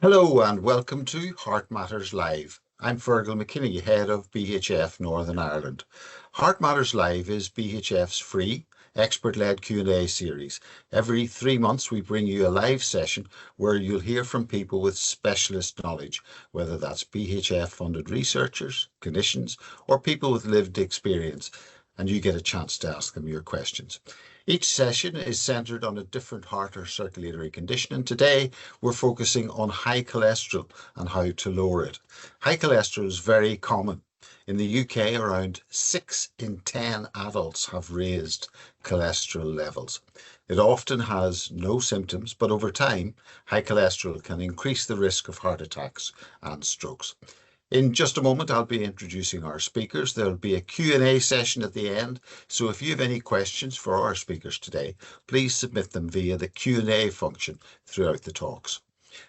Hello and welcome to Heart Matters Live. I'm Fergal McKinney, head of BHF Northern Ireland. Heart Matters Live is BHF's free, expert-led Q&A series. Every 3 months we bring you a live session where you'll hear from people with specialist knowledge, whether that's BHF-funded researchers, clinicians, or people with lived experience, and you get a chance to ask them your questions. Each session is centered on a different heart or circulatory condition, and today we're focusing on high cholesterol and how to lower it. High cholesterol is very common. In the UK, around 6 in 10 adults have raised cholesterol levels. It often has no symptoms, but over time, high cholesterol can increase the risk of heart attacks and strokes. In just a moment, I'll be introducing our speakers. There'll be a Q&A session at the end. So if you have any questions for our speakers today, please submit them via the Q&A function throughout the talks.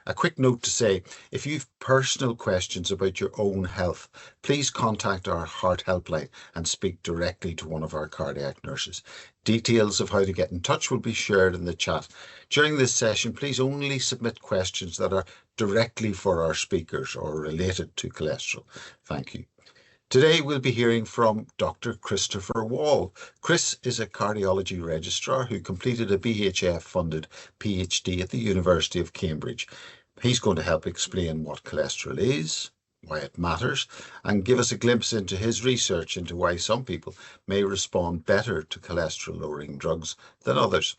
A quick note to say, if you've personal questions about your own health, please contact our heart helpline and speak directly to one of our cardiac nurses. Details of how to get in touch will be shared in the chat. During this session, please only submit questions that are directly for our speakers or related to cholesterol. Thank you. Today we'll be hearing from Dr. Christopher Wall. Chris is a cardiology registrar who completed a BHF-funded PhD at the University of Cambridge. He's going to help explain what cholesterol is, why it matters, and give us a glimpse into his research into why some people may respond better to cholesterol-lowering drugs than others.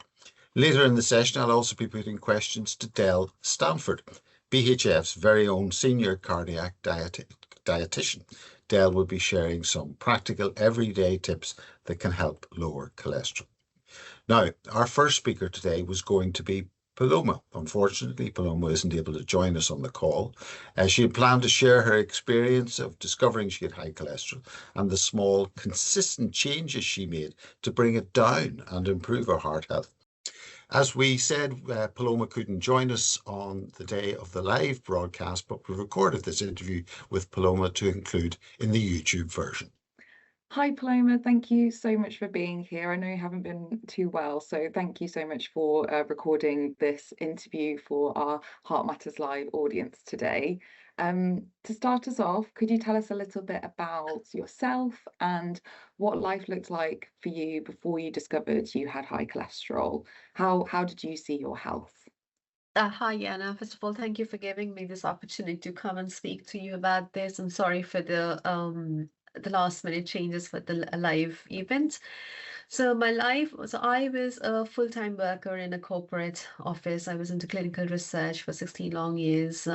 Later in the session, I'll also be putting questions to Dell Stanford, BHF's very own senior cardiac dietitian. Dell will be sharing some practical everyday tips that can help lower cholesterol. Now, our first speaker today was going to be Puloma. Unfortunately, Puloma isn't able to join us on the call. She had planned to share her experience of discovering she had high cholesterol and the small, consistent changes she made to bring it down and improve her heart health. As we said, Puloma couldn't join us on the day of the live broadcast, but we recorded this interview with Puloma to include in the YouTube version. Hi, Puloma. Thank you so much for being here. I know you haven't been too well, so thank you so much for recording this interview for our Heart Matters Live audience today. To start us off, could you tell us a little bit about yourself and what life looked like for you before you discovered you had high cholesterol? How did you see your health? Hi, Anna. First of all, thank you for giving me this opportunity to come and speak to you about this. I'm sorry for the last minute changes for the live event. So I was a full-time worker in a corporate office. I was into clinical research for 16 long years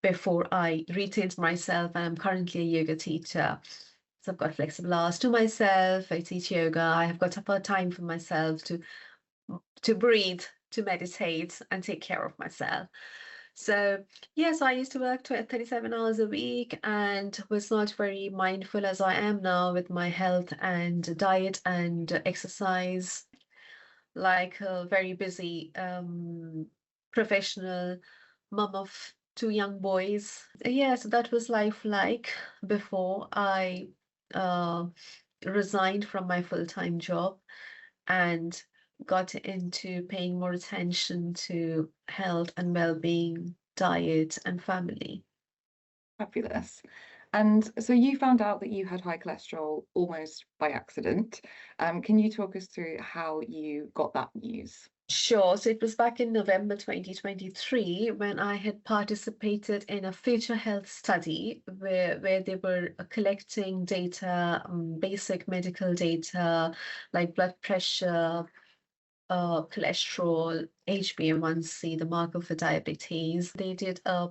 before I retained myself. I'm currently a yoga teacher. So I've got flexible hours to myself. I teach yoga. I have got a time for myself to breathe, to meditate, and take care of myself. So, yes, I used to work 37 hours a week and was not very mindful as I am now with my health and diet and exercise, like a very busy professional mom of two young boys. Yeah, so that was life like before I uh, resigned from my full-time job and got into paying more attention to health and well-being, diet, and family. Fabulous. And so you found out that you had high cholesterol almost by accident. Can you talk us through how you got that news? Sure. So it was back in November 2023 when I had participated in a future health study where they were collecting data, basic medical data like blood pressure, cholesterol, HbA1c, the marker for diabetes. They did a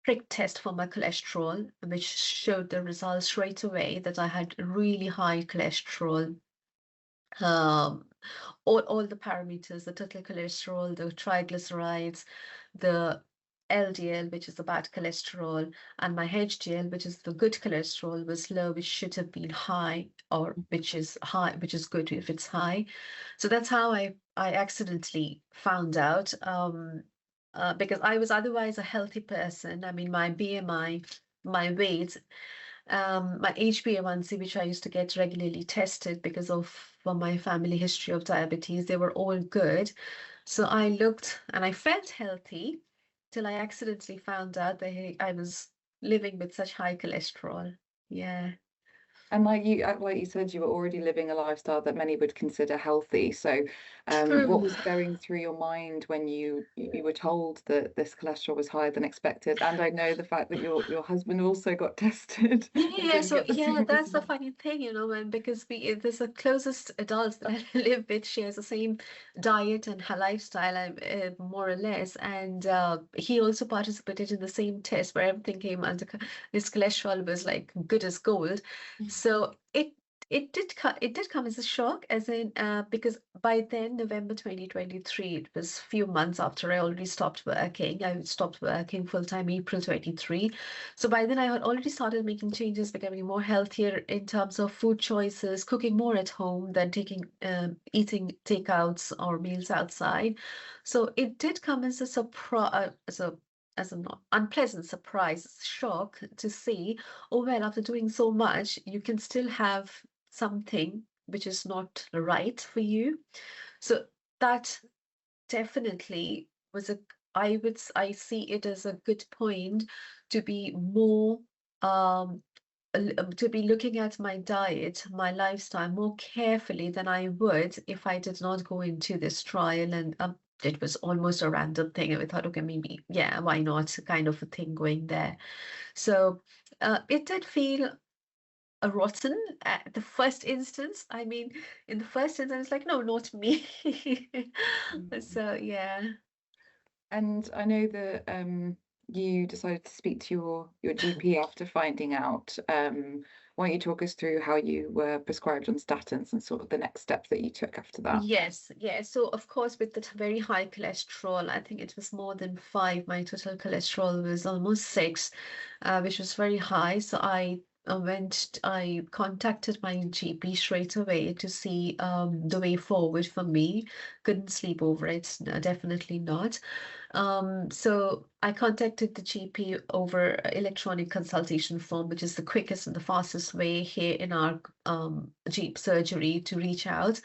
prick test for my cholesterol, which showed the results straight away that I had really high cholesterol. Um, all the parameters, the total cholesterol, the triglycerides, the LDL, which is the bad cholesterol, and my HDL, which is the good cholesterol, was low, which should have been high, or which is high, which is good if it's high. So that's how I accidentally found out, because I was otherwise a healthy person. I mean, my BMI, my weight, my HbA1c, which I used to get regularly tested because of for my family history of diabetes, they were all good. So I looked and I felt healthy, till I accidentally found out that I was living with such high cholesterol. Yeah. And like you said, you were already living a lifestyle that many would consider healthy. So, what True. was going through your mind when you were told that this cholesterol was higher than expected? And I know the fact that your husband also got tested and Yeah, didn't so get the yeah, same that's the result. funny thing, and because there's the closest adults that I live with shares the same diet and her lifestyle, more or less, and he also participated in the same test where everything came under his cholesterol was like good as gold. So it did come as a shock, as in because by then November 2023, it was a few months after I already stopped working. I stopped working full time April 23. So by then I had already started making changes, becoming more healthier in terms of food choices, cooking more at home than eating takeouts or meals outside. So it did come as a surprise, as an unpleasant surprise, shock to see, oh well, after doing so much, you can still have something which is not right for you. So that definitely was I see it as a good point to be more to be looking at my diet, my lifestyle more carefully than I would if I did not go into this trial. And it was almost a random thing. And we thought, okay, maybe, yeah, why not? Kind of a thing going there. So it did feel rotten at the first instance. I mean, in the first instance, like, no, not me. Mm. So yeah. And I know that you decided to speak to your GP after finding out. Why don't you talk us through how you were prescribed on statins and sort of the next steps that you took after that? Yes, yeah. So of course, with the very high cholesterol, I think it was more than 5. My total cholesterol was almost 6, which was very high. So I contacted my GP straight away to see the way forward for me. Couldn't sleep over it, no, definitely not. So I contacted the GP over electronic consultation form, which is the quickest and the fastest way here in our GP surgery to reach out.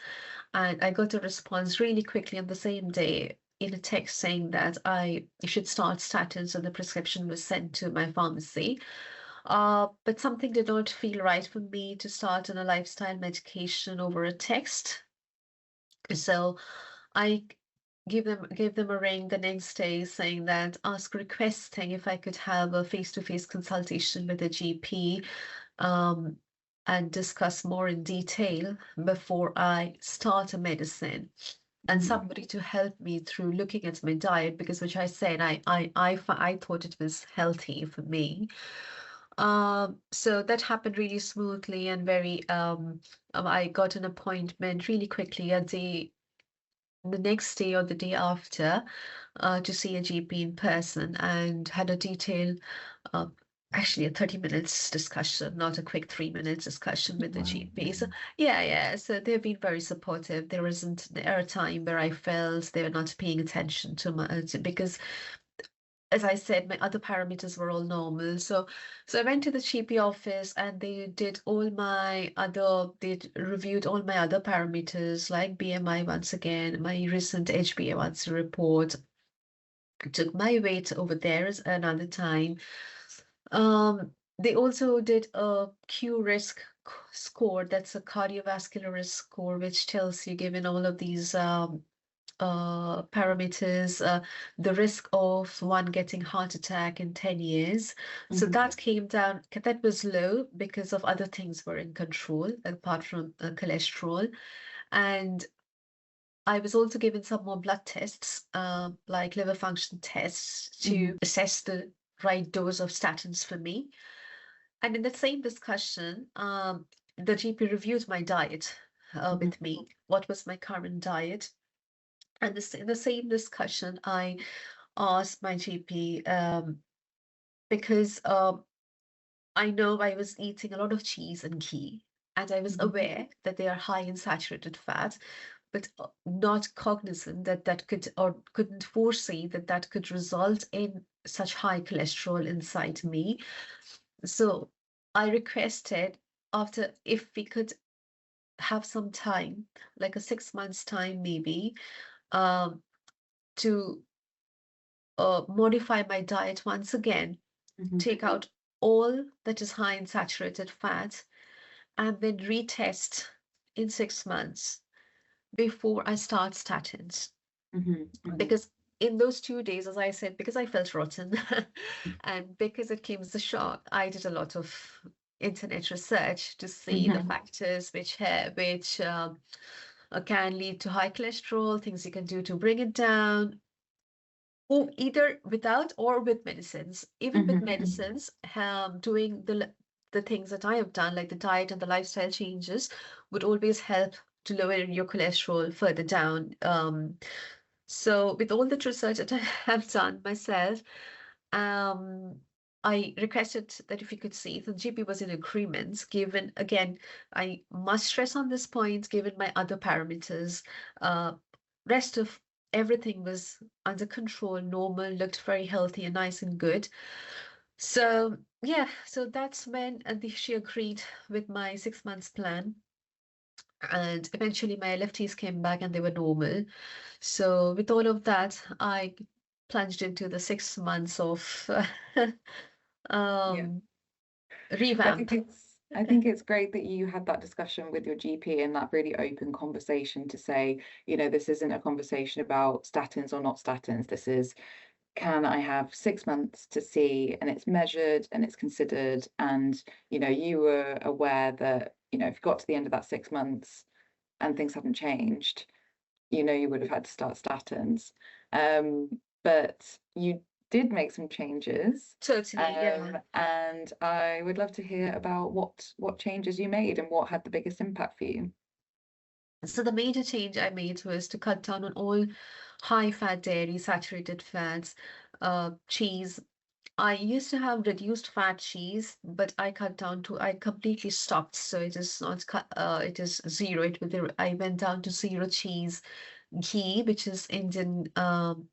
And I got a response really quickly on the same day in a text saying that I should start statins, and the prescription was sent to my pharmacy. But something did not feel right for me to start on a lifestyle medication over a text. So I gave them a ring the next day saying that requesting if I could have a face-to-face consultation with a GP um, and discuss more in detail before I start a medicine, and somebody to help me through looking at my diet, because which I said I thought it was healthy for me. So that happened really smoothly and very I got an appointment really quickly the next day or the day after to see a GP in person, and had a detailed, uh, actually a 30 minutes discussion, not a quick 3 minutes discussion with the GP. So yeah, yeah. So they've been very supportive. There isn't a time where I felt they were not paying attention to because as I said, my other parameters were all normal. So I went to the GP office and they reviewed all my other parameters like BMI once again, my recent HbA1c report, took my weight over there as another time. They also did a Q risk score, that's a cardiovascular risk score, which tells you, given all of these parameters, the risk of one getting heart attack in 10 years. So that came down, that was low because of other things were in control apart from cholesterol. And I was also given some more blood tests, like liver function tests, to assess the right dose of statins for me. And in that same discussion, the GP reviewed my diet with me. What was my current diet? And in the same discussion, I asked my GP because I know I was eating a lot of cheese and ghee, and I was aware that they are high in saturated fat, but not cognizant that that could, or couldn't foresee that that could result in such high cholesterol inside me. So I requested after if we could have some time, like a 6 months time maybe, um, to modify my diet once again, take out all that is high in saturated fat, and then retest in 6 months before I start statins. Because in those 2 days, as I said, because I felt rotten and because it came as a shock, I did a lot of internet research to see the factors which can lead to high cholesterol, things you can do to bring it down, or either without or with medicines. Even with medicines, doing the things that I have done, like the diet and the lifestyle changes, would always help to lower your cholesterol further down. So with all the research that I have done myself, I requested that if you could see, the GP was in agreement, given, again, I must stress on this point, given my other parameters, rest of everything was under control, normal, looked very healthy and nice and good. So yeah, so that's when she agreed with my 6 months plan. And eventually my LFTs came back and they were normal. So with all of that, I plunged into the 6 months of revamp. I think it's great that you had that discussion with your GP and that really open conversation to say, this isn't a conversation about statins or not statins. This is, can I have 6 months to see, and it's measured and it's considered, and you were aware that if you got to the end of that 6 months and things haven't changed, you would have had to start statins. But you did make some changes. Totally, yeah. And I would love to hear about what changes you made and what had the biggest impact for you. So the major change I made was to cut down on all high-fat dairy, saturated fats, cheese. I used to have reduced fat cheese, but I completely stopped. So it is not it is zero. I went down to zero cheese. Ghee, which is Indian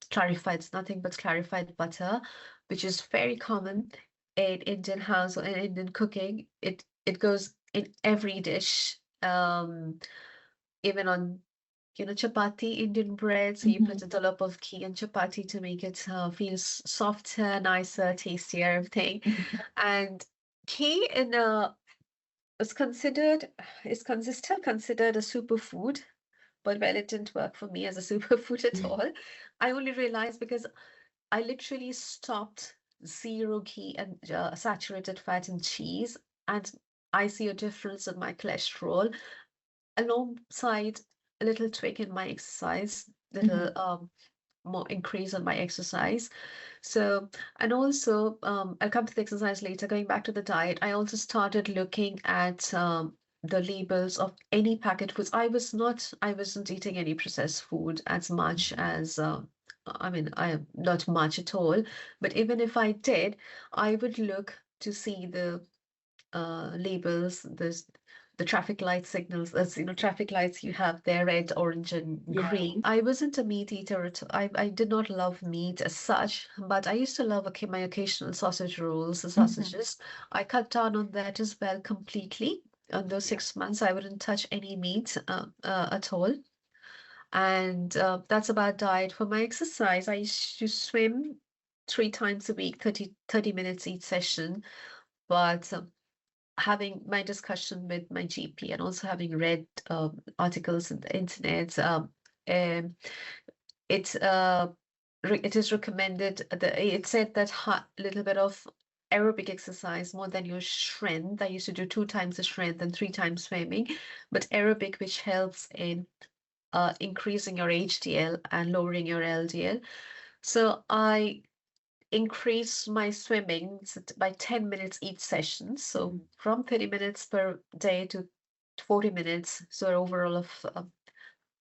clarified, it's nothing but clarified butter, which is very common in Indian house or in Indian cooking. It goes in every dish, even on chapati, Indian bread. So you put a dollop of ghee on chapati to make it feel softer, nicer, tastier, everything. And ghee is still considered a superfood. But well, it didn't work for me as a superfood at all. I only realized because I literally stopped zero ghee and saturated fat and cheese, and I see a difference in my cholesterol alongside a little tweak in my exercise, little more increase in my exercise. So, and also, I'll come to the exercise later. Going back to the diet, I also started looking at the labels of any packet foods. I wasn't eating any processed food as much as, I mean, I am not much at all. But even if I did, I would look to see the labels, the traffic light signals, as traffic lights you have there, red, orange, and green. I wasn't a meat eater at all. I did not love meat as such, but I used to love my occasional sausage rolls, the sausages. I cut down on that as well completely. On those 6 months, I wouldn't touch any meat at all. And that's about diet. For my exercise, I used to swim 3 times a week, 30 minutes each session. But having my discussion with my GP and also having read articles on the internet, it is recommended it said that a little bit of aerobic exercise more than your strength. I used to do 2 times the strength and 3 times swimming, but aerobic, which helps in increasing your HDL and lowering your LDL. So I increase my swimming by 10 minutes each session. So from 30 minutes per day to 40 minutes. So overall of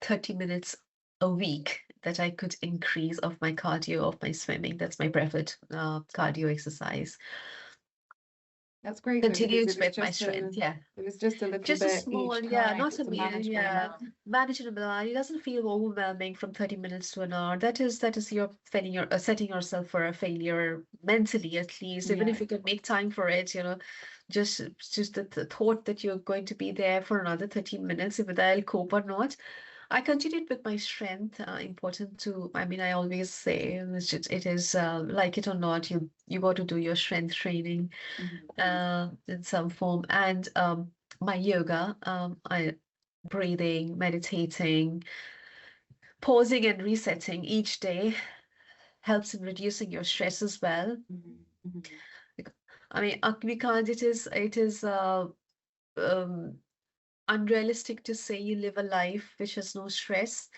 30 minutes a week that I could increase of my cardio, of my swimming. That's my preferred cardio exercise. That's great. Continues with my strength, yeah. It was just a little just bit a small, each yeah, time. not a meal, yeah, manageable. It doesn't feel overwhelming from 30 minutes to an hour. That is you're setting yourself for a failure mentally, at least. Even if you can make time for it, just the thought that you're going to be there for another 30 minutes, whether I'll cope or not. I continued with my strength. Important to, I mean, I always say it is like it or not, you got to do your strength training in some form. And my yoga, I breathing, meditating, pausing and resetting each day helps in reducing your stress as well. I mean, we can't. It is unrealistic to say you live a life which has no stress.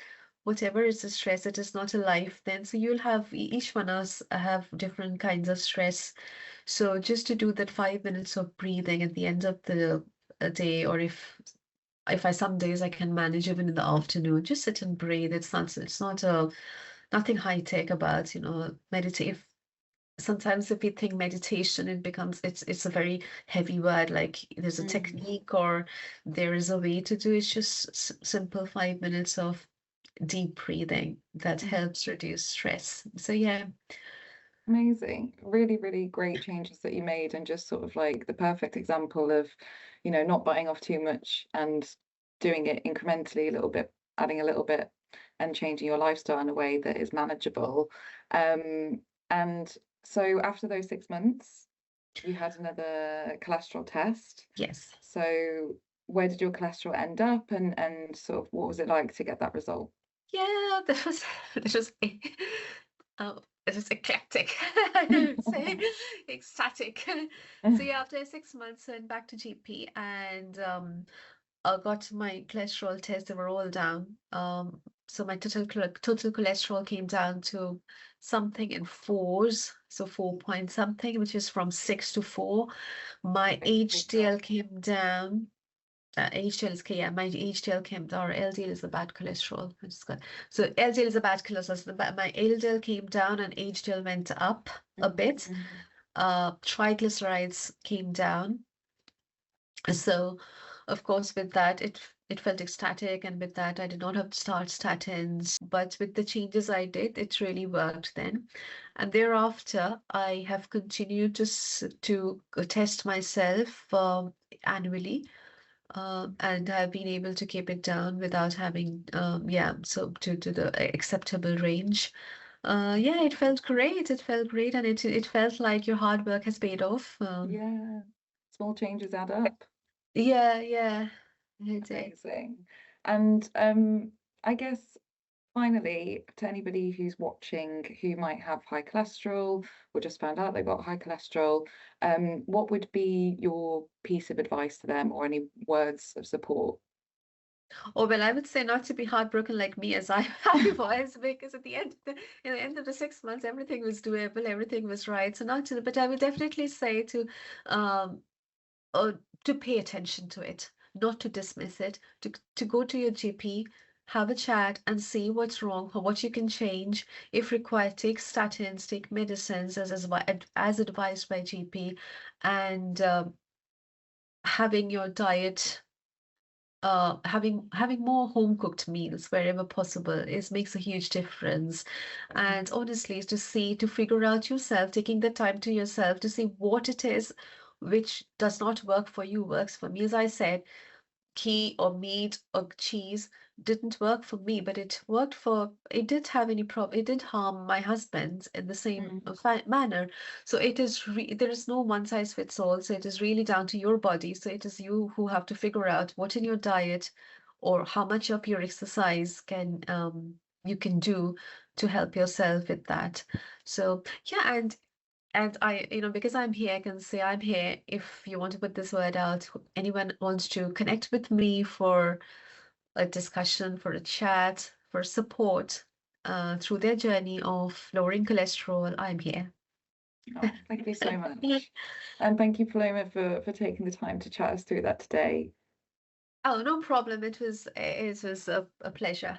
Whatever is the stress, it is not a life then. So you'll have, each one of us have different kinds of stress. So just to do that 5 minutes of breathing at the end of the day, or if I some days I can manage even in the afternoon, just sit and breathe. It's not nothing high tech about, meditate. Sometimes if we think meditation, it becomes it's a very heavy word, like there's a technique or there is a way to do it. It's just simple 5 minutes of deep breathing that helps reduce stress. So yeah. Amazing. Really, really great changes that you made, and just sort of like the perfect example of, not biting off too much and doing it incrementally, a little bit, adding a little bit, and changing your lifestyle in a way that is manageable. And so after those 6 months, you had another cholesterol test. Yes. So where did your cholesterol end up, and sort of what was it like to get that result? Yeah, it was it was eclectic, I would say, ecstatic. So yeah, after 6 months, went back to GP and I got my cholesterol tests. They were all down. So my total cholesterol came down to something in fours, so 4 point something, which is from 6 to 4. My HDL came down. HDL is yeah, my HDL came down, or LDL is the bad cholesterol. So LDL is a bad cholesterol. So my LDL came down and HDL went up a bit. Triglycerides came down. So, of course, with that, it felt ecstatic, and with that, I did not have to start statins. But with the changes I did, it really worked then. And thereafter, I have continued to test myself annually. And I've been able to keep it down without having, so to the acceptable range. Yeah, it felt great. It felt great, and it felt like your hard work has paid off. Yeah, small changes add up. Yeah. Amazing. And I guess finally, to anybody who's watching who might have high cholesterol or just found out they've got high cholesterol, what would be your piece of advice to them, or any words of support? Oh, well, I would say not to be heartbroken like me as I was, because at the end of the 6 months, everything was doable, everything was right. So not to, but I would definitely say to pay attention to it, not to dismiss it, to go to your GP, have a chat and see what's wrong, or what you can change. If required, take statins, take medicines as advised by GP, and having your diet, having more home cooked meals wherever possible makes a huge difference. And honestly, to figure out yourself, taking the time to yourself to see what it is which does not work for you works for me. As I said, ghee or meat or cheese didn't work for me, but it did have any problem. It did harm my husband in the same manner. So there is no one size fits all. So it is really down to your body. So it is you who have to figure out what in your diet or how much of your exercise you can do to help yourself with that. So yeah, and I, because I'm here, I can say I'm here if you want to put this word out. Anyone wants to connect with me for a discussion, for a chat, for support through their journey of lowering cholesterol, I'm here. Oh, thank you so much. And thank you, Puloma, for taking the time to chat us through that today. Oh, no problem. It was a pleasure.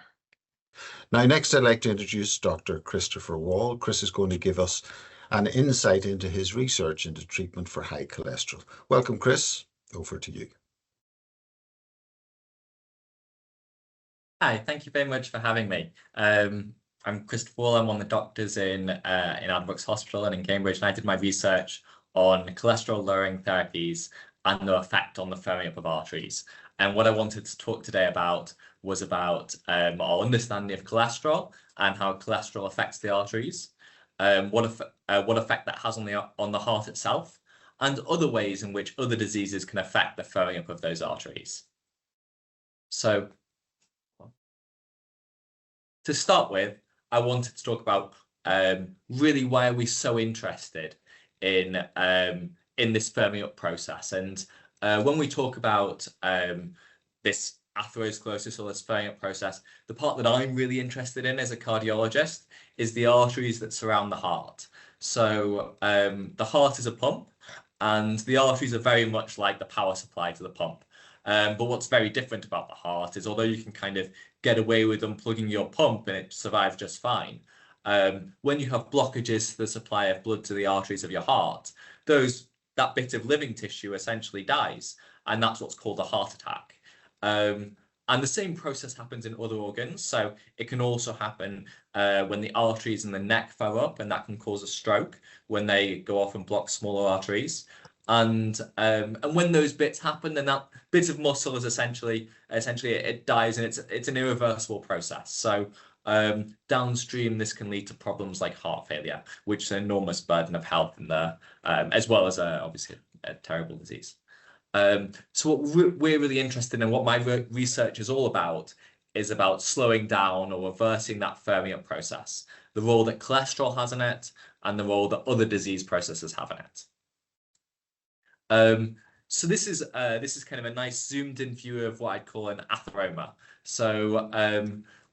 Now, next I'd like to introduce Dr. Christopher Wall. Chris is going to give us an insight into his research into treatment for high cholesterol. Welcome, Chris. Over to you. Hi, thank you very much for having me. I'm Christopher Wall. I'm one of the doctors in Adbrooks Hospital and in Cambridge, and I did my research on cholesterol-lowering therapies and their effect on the firming up of arteries. And what I wanted to talk today about was about our understanding of cholesterol and how cholesterol affects the arteries, what effect that has on the heart itself, and other ways in which other diseases can affect the filling up of those arteries. So, to start with, I wanted to talk about really why are we so interested in this firming up process. And when we talk about this atherosclerosis or this firming up process, the part that I'm really interested in as a cardiologist is the arteries that surround the heart. So the heart is a pump, and the arteries are very much like the power supply to the pump. But what's very different about the heart is, although you can kind of get away with unplugging your pump and it survives just fine, when you have blockages to the supply of blood to the arteries of your heart, that bit of living tissue essentially dies, and that's what's called a heart attack. And the same process happens in other organs. So it can also happen when the arteries in the neck fill up, and that can cause a stroke when they go off and block smaller arteries. And when those bits happen, then that bit of muscle is essentially it dies, and it's an irreversible process. So downstream, this can lead to problems like heart failure, which is an enormous burden of health in there, as well as obviously a terrible disease. So what we're really interested in, what my research is all about, is about slowing down or reversing that firming up process, the role that cholesterol has in it, and the role that other disease processes have in it. So this is kind of a nice zoomed in view of what I'd call an atheroma. So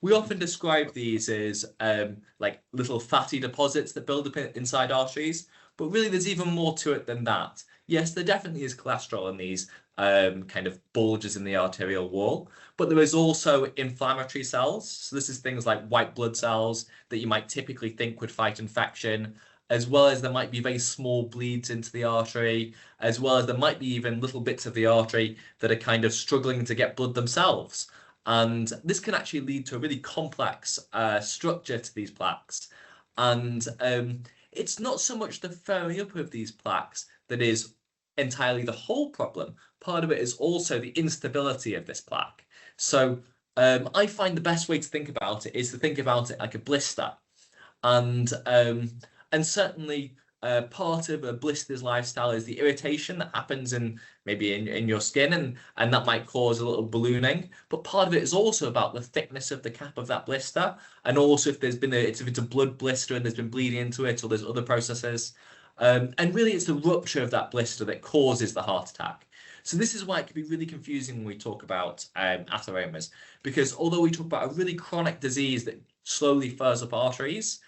we often describe these as like little fatty deposits that build up inside arteries, but really there's even more to it than that. Yes, there definitely is cholesterol in these kind of bulges in the arterial wall, but there is also inflammatory cells. So this is things like white blood cells that you might typically think would fight infection, as well as there might be very small bleeds into the artery, as well as there might be even little bits of the artery that are kind of struggling to get blood themselves. And this can actually lead to a really complex structure to these plaques. And it's not so much the firming up of these plaques that is entirely the whole problem. Part of it is also the instability of this plaque. So I find the best way to think about it is to think about it like a blister. And certainly part of a blister's lifestyle is the irritation that happens in your skin, and that might cause a little ballooning. But part of it is also about the thickness of the cap of that blister, and also if there's been if it's a blood blister and there's been bleeding into it, or there's other processes. And really it's the rupture of that blister that causes the heart attack. So this is why it can be really confusing when we talk about atheromas, because although we talk about a really chronic disease that slowly furs up arteries,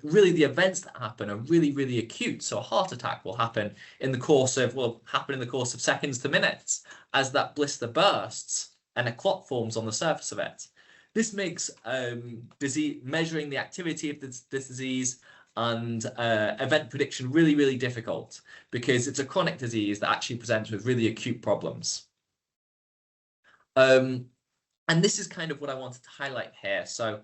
really the events that happen are really, really acute. So a heart attack will happen in the course of seconds to minutes as that blister bursts and a clot forms on the surface of it. This makes measuring the activity of this disease and event prediction really, really difficult, because it's a chronic disease that actually presents with really acute problems. And this is kind of what I wanted to highlight here. So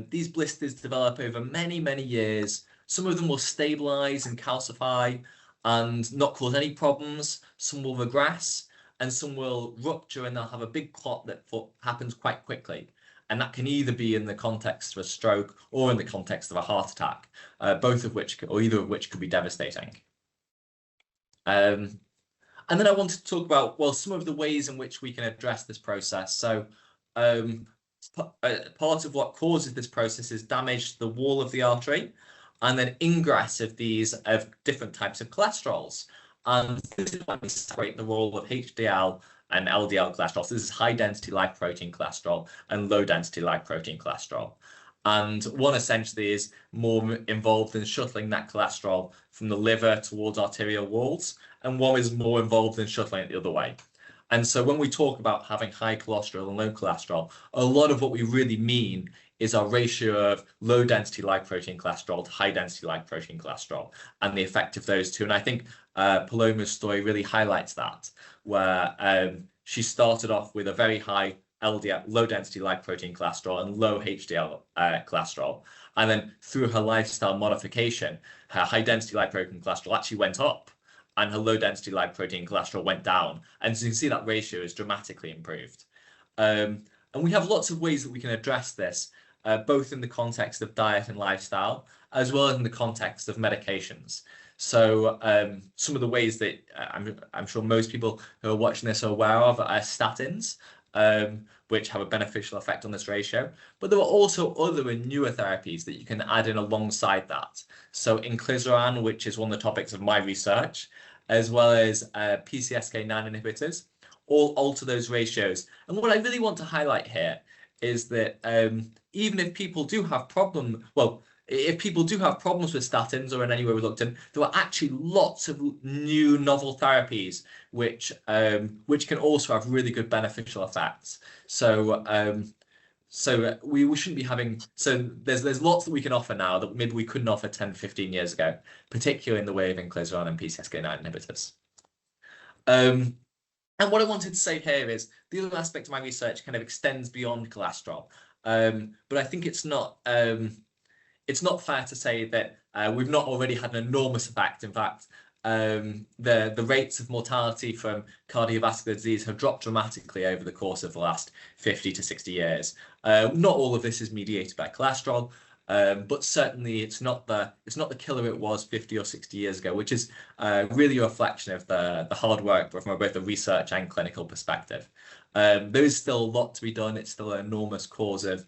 these blisters develop over many, many years. Some of them will stabilize and calcify and not cause any problems. Some will regress, and some will rupture, and they'll have a big clot that happens quite quickly. And that can either be in the context of a stroke or in the context of a heart attack, either of which could be devastating. And then I wanted to talk about, well, some of the ways in which we can address this process. So part of what causes this process is damage to the wall of the artery, and then ingress of different types of cholesterols. And this is why we separate the role of HDL and LDL cholesterol. So this is high density lipoprotein cholesterol and low density lipoprotein cholesterol. And one essentially is more involved in shuttling that cholesterol from the liver towards arterial walls, and one is more involved in shuttling it the other way. And so when we talk about having high cholesterol and low cholesterol, a lot of what we really mean is our ratio of low density lipoprotein cholesterol to high density lipoprotein cholesterol and the effect of those two. And I think Puloma's story really highlights that, where she started off with a very high LDL, low density lipoprotein cholesterol, and low HDL cholesterol. And then through her lifestyle modification, her high density lipoprotein cholesterol actually went up. and her low density lipoprotein cholesterol went down. And so you can see that ratio is dramatically improved. And we have lots of ways that we can address this, both in the context of diet and lifestyle, as well as in the context of medications. So some of the ways that I'm sure most people who are watching this are aware of are statins, which have a beneficial effect on this ratio. But there are also other and newer therapies that you can add in alongside that. So inclisiran, which is one of the topics of my research, as well as PCSK9 inhibitors, all alter those ratios. And what I really want to highlight here is that even if people do have if people do have problems with statins or in any way reluctant, there are actually lots of new novel therapies which can also have really good beneficial effects. So we shouldn't be having, so there's lots that we can offer now that maybe we couldn't offer 10, 15 years ago, particularly in the way of inclisiran and PCSK9 inhibitors. And what I wanted to say here is the other aspect of my research kind of extends beyond cholesterol, but I think it's not fair to say that we've not already had an enormous effect. In fact, the rates of mortality from cardiovascular disease have dropped dramatically over the course of the last 50 to 60 years. Not all of this is mediated by cholesterol, but certainly it's not the killer it was 50 or 60 years ago, which is really a reflection of the hard work from both a research and clinical perspective. There is still a lot to be done. It's still an enormous cause of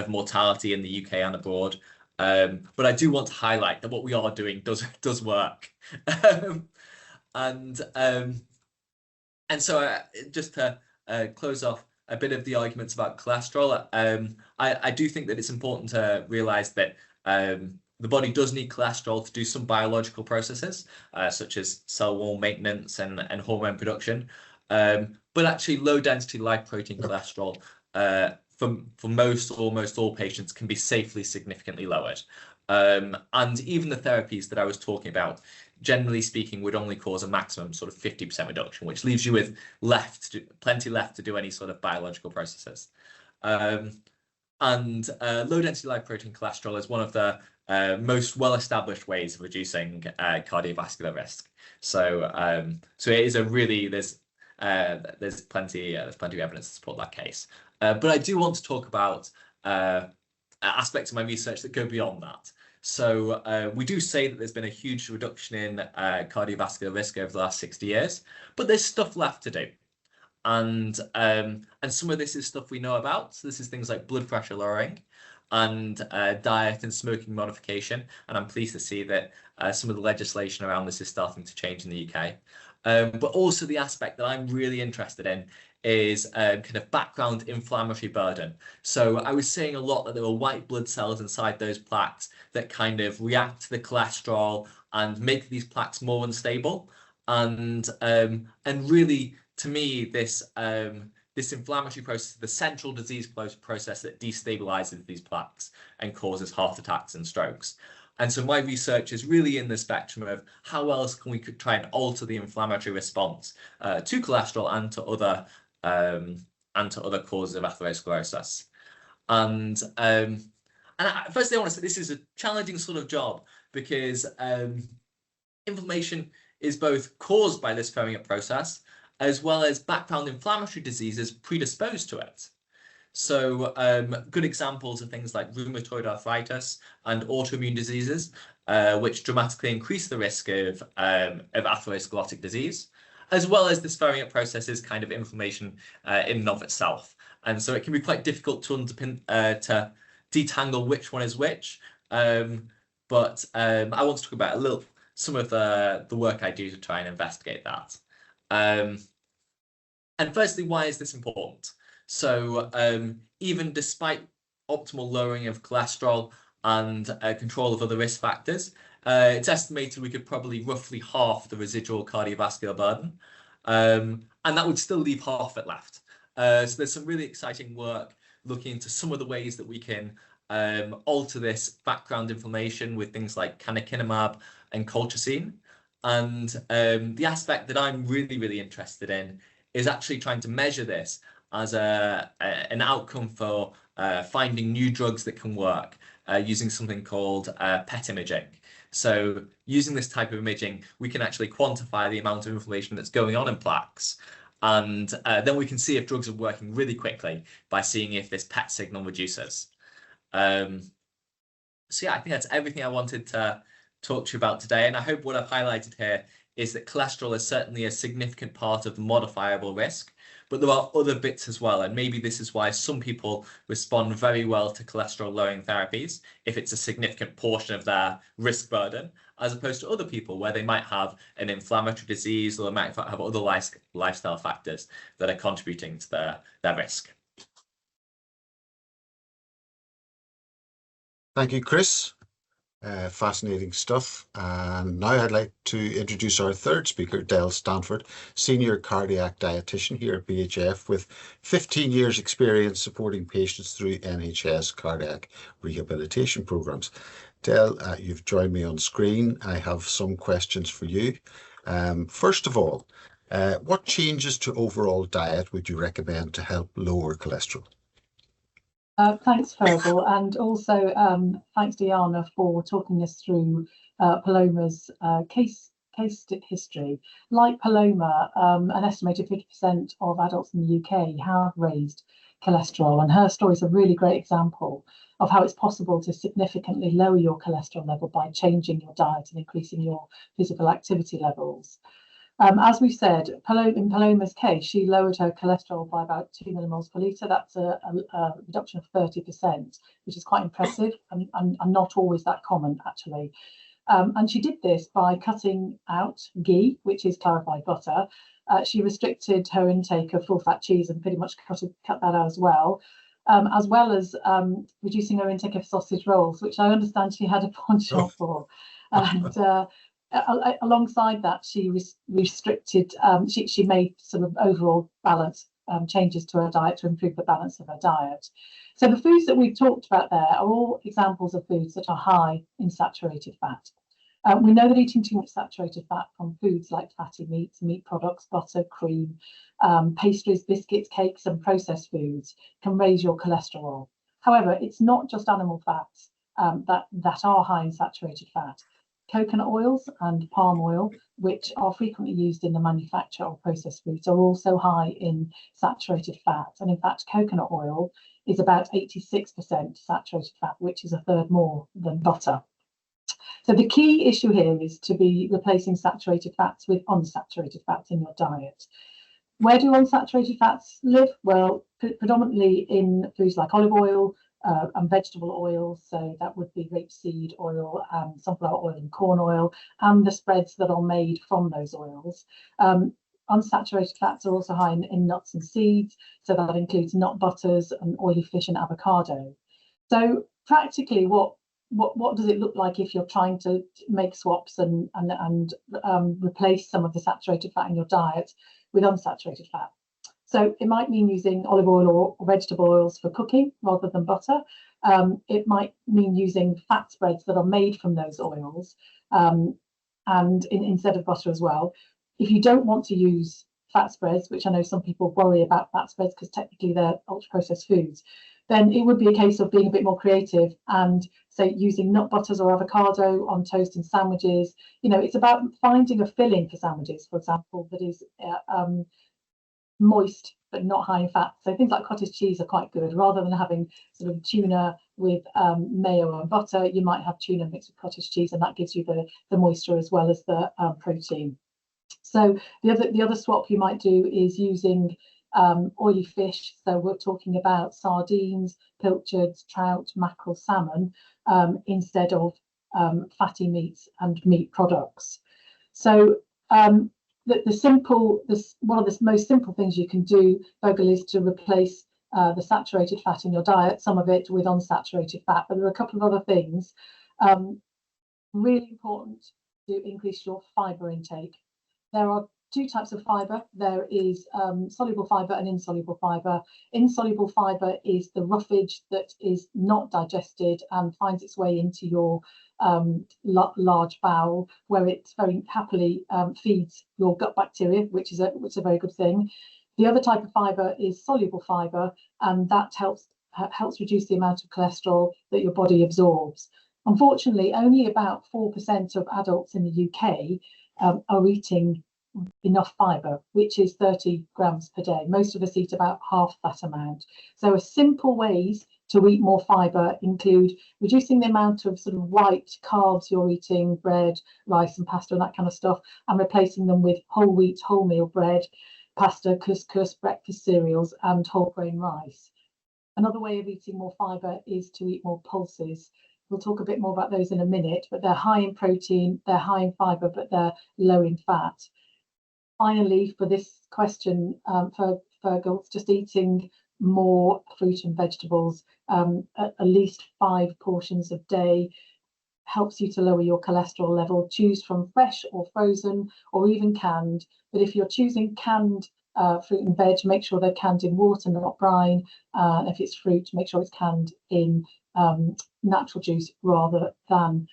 mortality in the UK and abroad. But I do want to highlight that what we are doing does work. And so just to close off a bit of the arguments about cholesterol, I do think that it's important to realize that the body does need cholesterol to do some biological processes, such as cell wall maintenance and hormone production. But actually low density lipoprotein cholesterol for most or almost all patients can be safely significantly lowered. And even the therapies that I was talking about, generally speaking, would only cause a maximum sort of 50% reduction, which leaves you with plenty left to do any sort of biological processes. And low density lipoprotein cholesterol is one of the most well-established ways of reducing cardiovascular risk. So it is there's plenty of evidence to support that case. But I do want to talk about aspects of my research that go beyond that. So we do say that there's been a huge reduction in cardiovascular risk over the last 60 years, but there's stuff left to do. And some of this is stuff we know about. So this is things like blood pressure lowering and diet and smoking modification. And I'm pleased to see that some of the legislation around this is starting to change in the UK. But also the aspect that I'm really interested in is kind of background inflammatory burden. So I was saying a lot that there were white blood cells inside those plaques that kind of react to the cholesterol and make these plaques more unstable. And really, to me, this inflammatory process, the central disease process that destabilizes these plaques and causes heart attacks and strokes. And so my research is really in the spectrum of how else can we try and alter the inflammatory response to cholesterol and to other causes of atherosclerosis. And firstly, I want to say this is a challenging sort of job because inflammation is both caused by this ferring up process as well as background inflammatory diseases predisposed to it. So good examples are things like rheumatoid arthritis and autoimmune diseases, which dramatically increase the risk of atherosclerotic disease, as well as this ferring up process is kind of inflammation in and of itself. And so it can be quite difficult to detangle which one is which. But I want to talk about some of the work I do to try and investigate that. And firstly, why is this important? So even despite optimal lowering of cholesterol and control of other risk factors, it's estimated we could probably roughly halve the residual cardiovascular burden, and that would still leave half it left. So there's some really exciting work looking into some of the ways that we can alter this background inflammation with things like canakinumab and colchicine. And the aspect that I'm really, really interested in is actually trying to measure this as an outcome for finding new drugs that can work. using something called PET imaging. So using this type of imaging, we can actually quantify the amount of inflammation that's going on in plaques. And then we can see if drugs are working really quickly by seeing if this PET signal reduces. So yeah, I think that's everything I wanted to talk to you about today. And I hope what I've highlighted here is that cholesterol is certainly a significant part of the modifiable risk, but there are other bits as well. And maybe this is why some people respond very well to cholesterol lowering therapies if it's a significant portion of their risk burden, as opposed to other people where they might have an inflammatory disease or they might have other lifestyle factors that are contributing to their risk. Thank you, Chris. Fascinating stuff. And now I'd like to introduce our third speaker, Dell Stanford, Senior Cardiac Dietitian here at BHF with 15 years experience supporting patients through NHS cardiac rehabilitation programs. Dell, you've joined me on screen. I have some questions for you. First of all, what changes to overall diet would you recommend to help lower cholesterol? Thanks, Fergal, and also thanks, Diana, for talking us through Puloma's case history. Like Puloma, an estimated 50% of adults in the UK have raised cholesterol, and her story is a really great example of how it's possible to significantly lower your cholesterol level by changing your diet and increasing your physical activity levels. As we said, in Puloma's case, she lowered her cholesterol by about 2 millimoles per litre. That's a reduction of 30%, which is quite impressive and not always that common, actually. And she did this by cutting out ghee, which is clarified butter. She restricted her intake of full-fat cheese and pretty much cut that out as well as reducing her intake of sausage rolls, which I understand she had a penchant for. And alongside that, she restricted, she made sort of overall balance changes to her diet to improve the balance of her diet. So the foods that we've talked about there are all examples of foods that are high in saturated fat. We know that eating too much saturated fat from foods like fatty meats, meat products, butter, cream, pastries, biscuits, cakes, and processed foods can raise your cholesterol. However, it's not just animal fats that are high in saturated fat. Coconut oils and palm oil, which are frequently used in the manufacture of processed foods, are also high in saturated fat. And in fact, coconut oil is about 86% saturated fat, which is a third more than butter. So the key issue here is to be replacing saturated fats with unsaturated fats in your diet. Where do unsaturated fats live? Well, predominantly in foods like olive oil, and vegetable oils, so that would be rapeseed oil, sunflower oil and corn oil, and the spreads that are made from those oils. Unsaturated fats are also high in nuts and seeds, so that includes nut butters and oily fish and avocado. So practically, what does it look like if you're trying to make swaps and replace some of the saturated fat in your diet with unsaturated fat? So it might mean using olive oil or vegetable oils for cooking rather than butter. It might mean using fat spreads that are made from those oils instead of butter as well. If you don't want to use fat spreads, which I know some people worry about fat spreads because technically they're ultra-processed foods, then it would be a case of being a bit more creative and say using nut butters or avocado on toast and sandwiches. You know, it's about finding a filling for sandwiches, for example, that is moist but not high in fat. So things like cottage cheese are quite good. Rather than having sort of tuna with mayo and butter, you might have tuna mixed with cottage cheese, and that gives you the moisture as well as the protein. So the other swap you might do is using oily fish. So we're talking about sardines, pilchards, trout, mackerel, salmon, instead of fatty meats and meat products. So one of the most simple things you can do, Fergal, is to replace the saturated fat in your diet, some of it with unsaturated fat. But there are a couple of other things. Really important to increase your fibre intake. There are two types of fibre. There is soluble fibre and insoluble fibre. Insoluble fibre is the roughage that is not digested and finds its way into your large bowel, where it very happily feeds your gut bacteria, which is a very good thing. The other type of fibre is soluble fibre, and that helps helps reduce the amount of cholesterol that your body absorbs. Unfortunately, only about 4% of adults in the UK are eating enough fibre, which is 30 grams per day. Most of us eat about half that amount. So simple ways to eat more fibre include reducing the amount of sort of white carbs you're eating, bread, rice and pasta and that kind of stuff, and replacing them with whole wheat, wholemeal bread, pasta, couscous, breakfast cereals and whole grain rice. Another way of eating more fibre is to eat more pulses. We'll talk a bit more about those in a minute, but they're high in protein, they're high in fibre, but they're low in fat. Finally, for this question, for Fergal, just eating more fruit and vegetables, at least 5 portions a day, helps you to lower your cholesterol level. Choose from fresh or frozen or even canned. But if you're choosing canned fruit and veg, make sure they're canned in water, not brine. And if it's fruit, make sure it's canned in natural juice rather than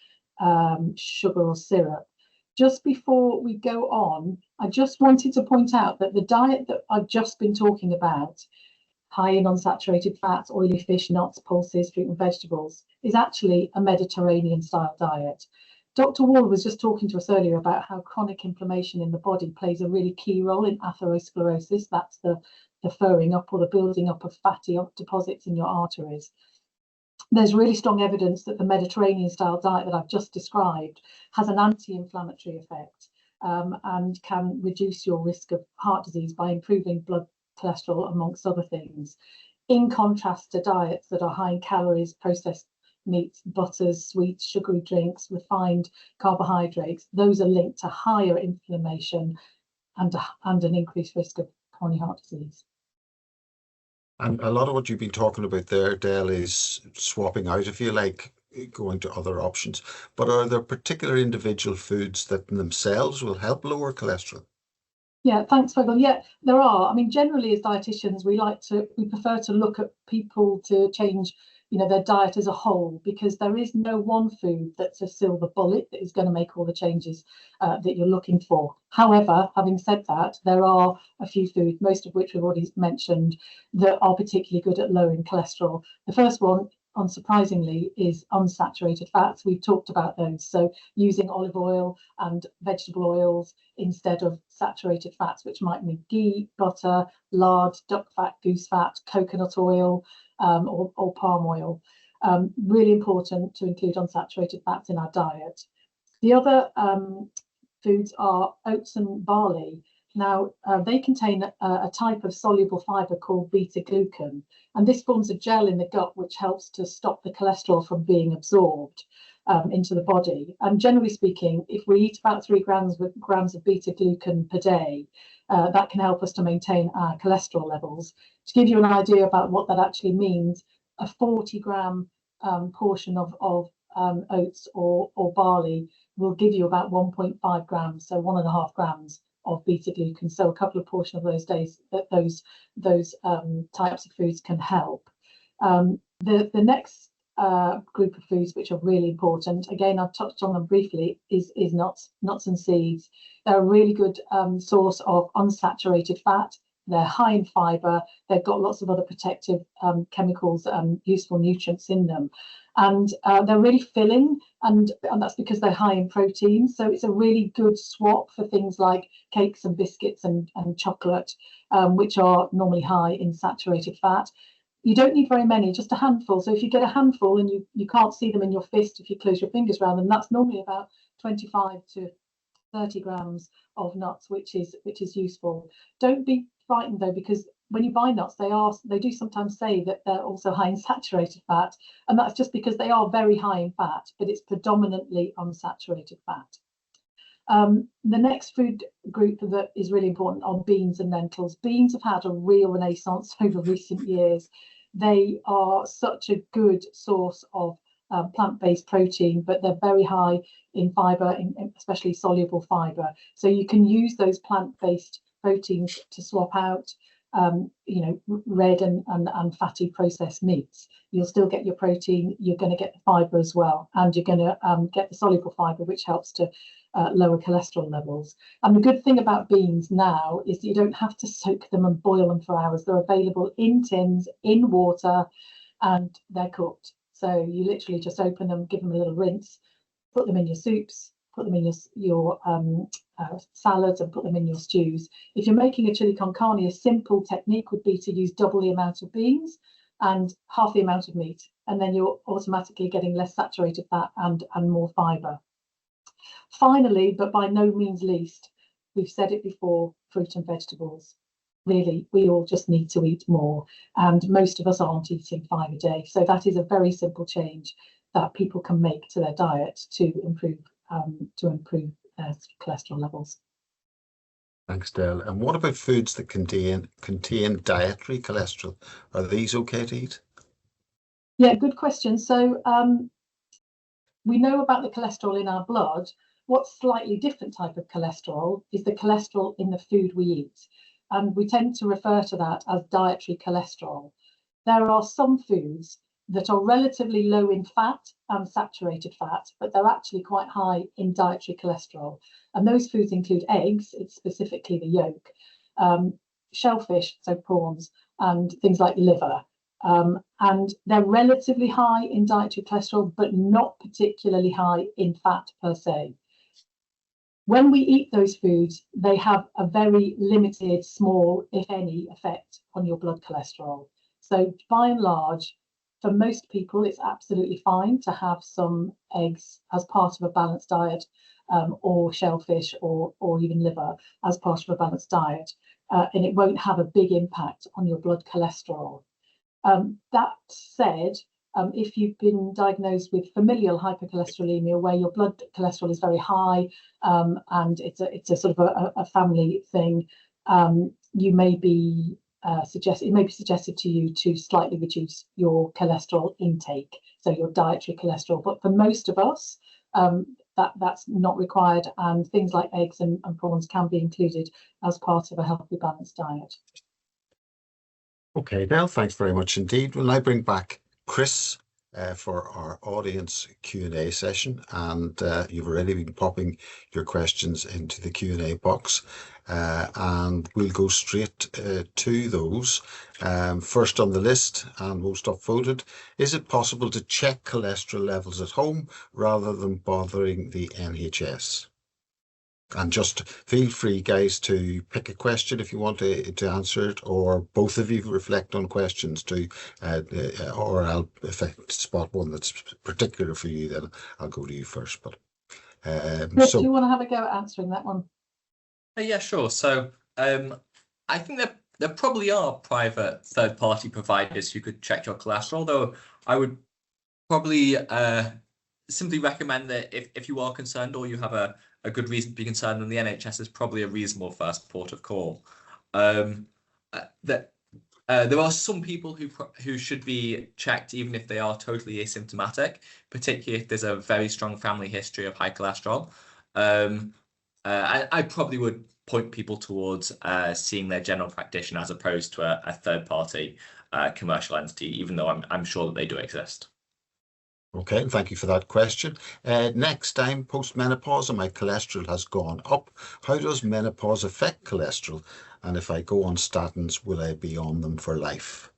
sugar or syrup. Just before we go on, I just wanted to point out that the diet that I've just been talking about, high in unsaturated fats, oily fish, nuts, pulses, fruit and vegetables, is actually a Mediterranean style diet. Dr. Wall was just talking to us earlier about how chronic inflammation in the body plays a really key role in atherosclerosis. That's the furring up or the building up of fatty deposits in your arteries. There's really strong evidence that the Mediterranean style diet that I've just described has an anti-inflammatory effect and can reduce your risk of heart disease by improving blood cholesterol, amongst other things. In contrast to diets that are high in calories, processed meats, butters, sweets, sugary drinks, refined carbohydrates, those are linked to higher inflammation and an increased risk of coronary heart disease. And a lot of what you've been talking about there, Dell, is swapping out, if you like, going to other options. But are there particular individual foods that in themselves will help lower cholesterol? Yeah, thanks, Fergal. Yeah, there are. I mean, generally as dietitians, we prefer to look at people to change, their diet as a whole, because there is no one food that's a silver bullet that is going to make all the changes that you're looking for. However, having said that, there are a few foods, most of which we've already mentioned, that are particularly good at lowering cholesterol. The first one, unsurprisingly, is unsaturated fats. We've talked about those. So using olive oil and vegetable oils instead of saturated fats, which might mean ghee, butter, lard, duck fat, goose fat, coconut oil, or palm oil. Really important to include unsaturated fats in our diet. The other foods are oats and barley. Now, they contain a type of soluble fibre called beta-glucan, and this forms a gel in the gut which helps to stop the cholesterol from being absorbed into the body. And generally speaking, if we eat about 3 grams of beta-glucan per day, that can help us to maintain our cholesterol levels. To give you an idea about what that actually means, a 40-gram portion of oats or barley will give you about 1.5 grams, so 1.5 grams of beta-glucan. So a couple of portions of those days, those types of foods can help. The next group of foods which are really important, again I've touched on them briefly, is nuts and seeds. They're a really good source of unsaturated fat. They're high in fibre. They've got lots of other protective chemicals and useful nutrients in them, and they're really filling, and that's because they're high in protein. So it's a really good swap for things like cakes and biscuits and chocolate, which are normally high in saturated fat. You don't need very many, just a handful. So if you get a handful and you can't see them in your fist if you close your fingers around them, that's normally about 25 to 30 grams of nuts, which is useful. Don't be frightened though, because when you buy nuts, they do sometimes say that they're also high in saturated fat, and that's just because they are very high in fat, but it's predominantly unsaturated fat. The next food group that is really important are beans and lentils. Beans have had a real renaissance over recent years. They are such a good source of plant-based protein, but they're very high in fibre, especially soluble fibre. So you can use those plant-based proteins to swap out red and fatty processed meats. You'll still get your protein, you're going to get the fibre as well, and you're going to get the soluble fibre, which helps to lower cholesterol levels. And the good thing about beans now is that you don't have to soak them and boil them for hours. They're available in tins, in water, and they're cooked. So you literally just open them, give them a little rinse, put them in your soups, put them in your salads, and put them in your stews. If you're making a chili con carne, a simple technique would be to use double the amount of beans and half the amount of meat, and then you're automatically getting less saturated fat and more fibre. Finally, but by no means least, we've said it before, fruit and vegetables. Really, we all just need to eat more, and most of us aren't eating 5 a day. So that is a very simple change that people can make to their diet to improve cholesterol levels. Thanks, Dell. And what about foods that contain dietary cholesterol? Are these okay to eat? Yeah, good question. So we know about the cholesterol in our blood. What's slightly different type of cholesterol is the cholesterol in the food we eat. And we tend to refer to that as dietary cholesterol. There are some foods that are relatively low in fat and saturated fat, but they're actually quite high in dietary cholesterol. And those foods include eggs, it's specifically the yolk, shellfish, so prawns, and things like liver. And they're relatively high in dietary cholesterol, but not particularly high in fat per se. When we eat those foods, they have a very limited, small, if any, effect on your blood cholesterol. So by and large, for most people, it's absolutely fine to have some eggs as part of a balanced diet, or shellfish or even liver as part of a balanced diet, and it won't have a big impact on your blood cholesterol. That said, if you've been diagnosed with familial hypercholesterolemia, where your blood cholesterol is very high, and it's a sort of a family thing, you may be suggested to you to slightly reduce your cholesterol intake, so your dietary cholesterol. But for most of us, that's not required, and things like eggs and prawns can be included as part of a healthy, balanced diet. Okay, Dell, thanks very much indeed. We'll now bring back Chris for our audience Q&A session, and you've already been popping your questions into the Q&A box, and we'll go straight to those. First on the list and most upvoted, is it possible to check cholesterol levels at home rather than bothering the NHS? And just feel free, guys, to pick a question if you want to answer it, or both of you reflect on questions too, or if I spot one that's particular for you, then I'll go to you first. But Chris, do you want to have a go at answering that one? Yeah, sure. So I think there probably are private third-party providers who could check your cholesterol, though I would probably simply recommend that if you are concerned or you have a good reason to be concerned, then the NHS is probably a reasonable first port of call. There are some people who should be checked even if they are totally asymptomatic, particularly if there's a very strong family history of high cholesterol. I probably would point people towards seeing their general practitioner as opposed to a third-party commercial entity, even though I'm sure that they do exist. Okay, thank you for that question. Next, I'm post-menopause and my cholesterol has gone up. How does menopause affect cholesterol? And if I go on statins, will I be on them for life?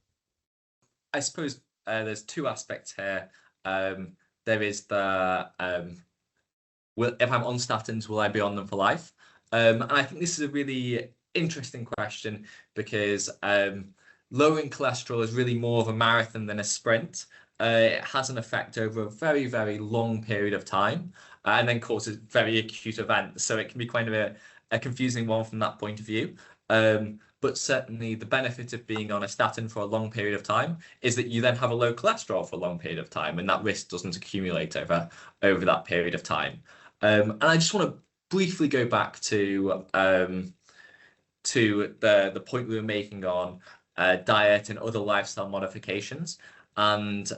I suppose there's two aspects here. There is the if I'm on statins, will I be on them for life? And I think this is a really interesting question because lowering cholesterol is really more of a marathon than a sprint. It has an effect over a very, very long period of time and then causes very acute events. So it can be kind of a confusing one from that point of view. But certainly the benefit of being on a statin for a long period of time is that you then have a low cholesterol for a long period of time, and that risk doesn't accumulate over that period of time. And I just want to briefly go back to the point we were making on diet and other lifestyle modifications. And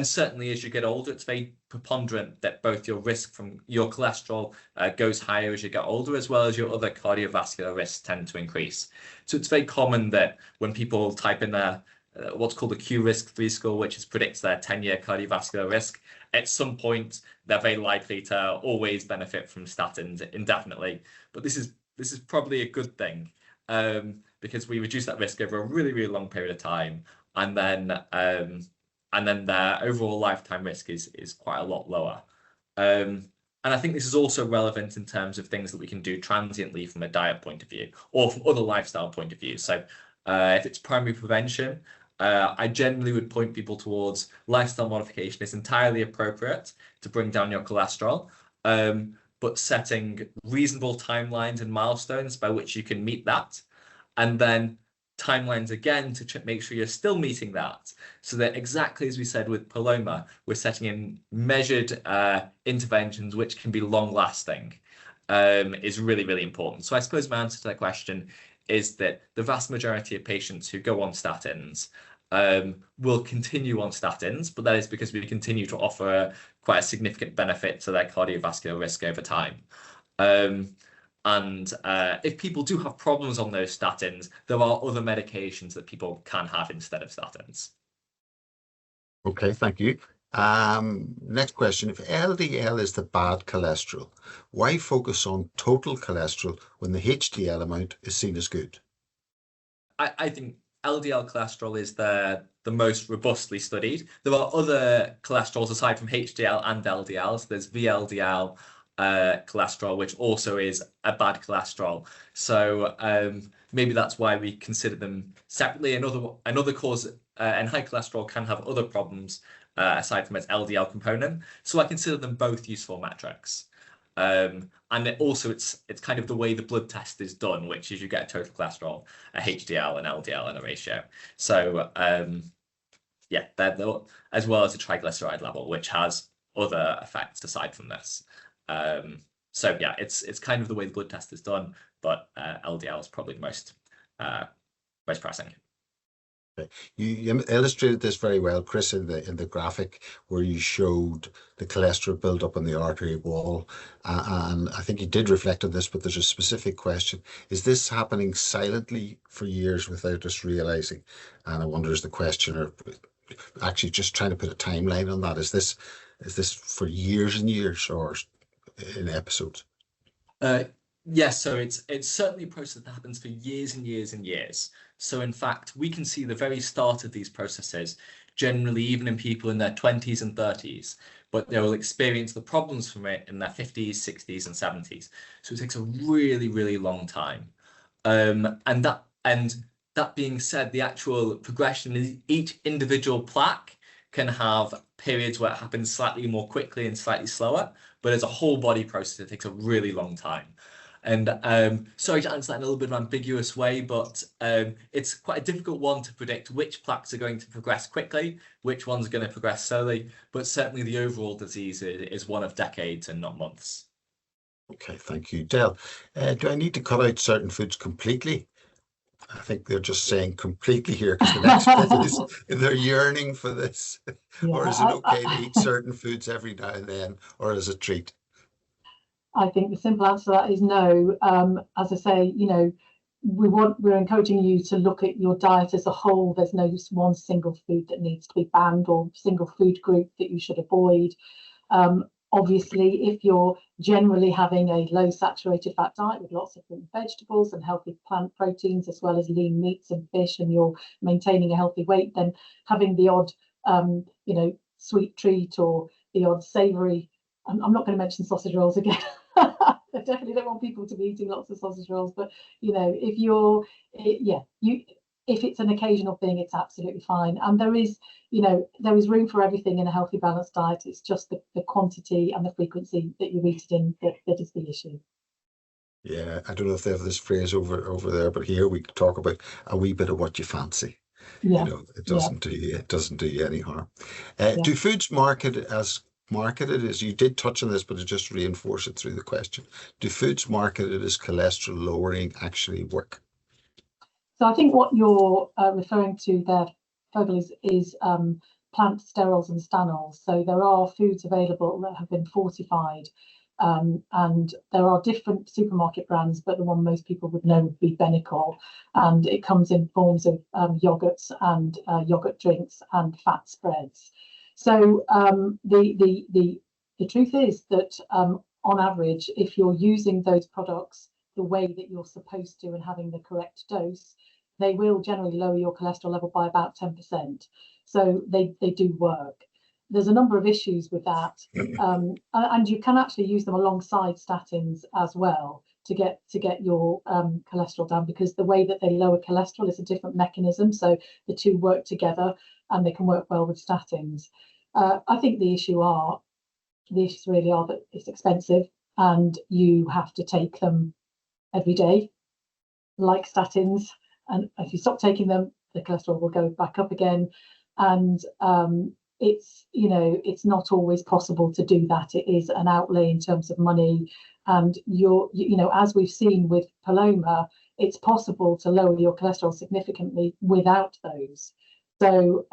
certainly as you get older, it's very preponderant that both your risk from your cholesterol goes higher as you get older, as well as your other cardiovascular risks tend to increase. So it's very common that when people type in their what's called a Q risk 3 score, which predicts their 10-year cardiovascular risk, at some point they're very likely to always benefit from statins indefinitely. But this is probably a good thing because we reduce that risk over a really, really long period of time. and then their overall lifetime risk is quite a lot lower. And I think this is also relevant in terms of things that we can do transiently from a diet point of view or from other lifestyle point of view. So if it's primary prevention, I generally would point people towards lifestyle modification is entirely appropriate to bring down your cholesterol, but setting reasonable timelines and milestones by which you can meet that, and then timelines again to make sure you're still meeting that, so that exactly as we said with Puloma, we're setting in measured interventions which can be long lasting, is really, really important. So I suppose my answer to that question is that the vast majority of patients who go on statins will continue on statins, but that is because we continue to offer quite a significant benefit to their cardiovascular risk over time. And if people do have problems on those statins, there are other medications that people can have instead of statins. Okay, thank you. Next question. If LDL is the bad cholesterol, why focus on total cholesterol when the HDL amount is seen as good? I think LDL cholesterol is the most robustly studied. There are other cholesterols aside from HDL and LDL. So there's VLDL cholesterol, which also is a bad cholesterol. So maybe that's why we consider them separately. Another cause, and high cholesterol can have other problems aside from its LDL component. So I consider them both useful metrics. And it's kind of the way the blood test is done, which is you get a total cholesterol, a HDL, and LDL in a ratio. So yeah, as well as a triglyceride level, which has other effects aside from this. So yeah, it's kind of the way the blood test is done, but LDL is probably the most pressing. You illustrated this very well, Chris, in the graphic where you showed the cholesterol build up on the artery wall, and I think you did reflect on this, but there's a specific question: is this happening silently for years without us realizing? And I wonder, is the questioner actually just trying to put a timeline on that? Is this for years and years, or in episodes? Yes, so it's certainly a process that happens for years and years and years. So in fact, we can see the very start of these processes, generally even in people in their 20s and 30s, but they will experience the problems from it in their 50s, 60s, and 70s. So it takes a really, really long time. And that being said, the actual progression in each individual plaque can have periods where it happens slightly more quickly and slightly slower, but as a whole body process, it takes a really long time. And sorry to answer that in a little bit of an ambiguous way, but it's quite a difficult one to predict which plaques are going to progress quickly, which ones are going to progress slowly, but certainly the overall disease is one of decades and not months. Okay, thank you. Dell, do I need to cut out certain foods completely? I think they're just saying completely here because the next bit is they're yearning for this. Yeah, or is it okay to eat certain foods every now and then, or as a treat? I think the simple answer to that is no. As I say, we're encouraging you to look at your diet as a whole. There's no one single food that needs to be banned or single food group that you should avoid. Obviously, if you're generally having a low saturated fat diet with lots of fruit and vegetables and healthy plant proteins, as well as lean meats and fish, and you're maintaining a healthy weight, then having the odd, sweet treat or the odd savoury. I'm not going to mention sausage rolls again. I definitely don't want people to be eating lots of sausage rolls, but if it's an occasional thing, it's absolutely fine. And there is room for everything in a healthy, balanced diet. It's just the quantity and the frequency that you eat it in that is the issue. Yeah, I don't know if they have this phrase over there, but here we talk about a wee bit of what you fancy. Yeah, it doesn't do you any harm. Do foods marketed as you did touch on this, but to just reinforce it through the question, do foods marketed as cholesterol lowering actually work? So I think what you're referring to there, Fergal, is plant sterols and stanols. So there are foods available that have been fortified, and there are different supermarket brands, but the one most people would know would be Benecol, and it comes in forms of yogurts and yogurt drinks and fat spreads. So the truth is that on average, if you're using those products the way that you're supposed to and having the correct dose, they will generally lower your cholesterol level by about 10%. So they do work. There's a number of issues with that, and you can actually use them alongside statins as well to get your cholesterol down, because the way that they lower cholesterol is a different mechanism. So the two work together, and they can work well with statins. I think the issues really are that it's expensive, and you have to take them every day, like statins. And if you stop taking them, the cholesterol will go back up again. And it's not always possible to do that. It is an outlay in terms of money. And as we've seen with Puloma, it's possible to lower your cholesterol significantly without those. So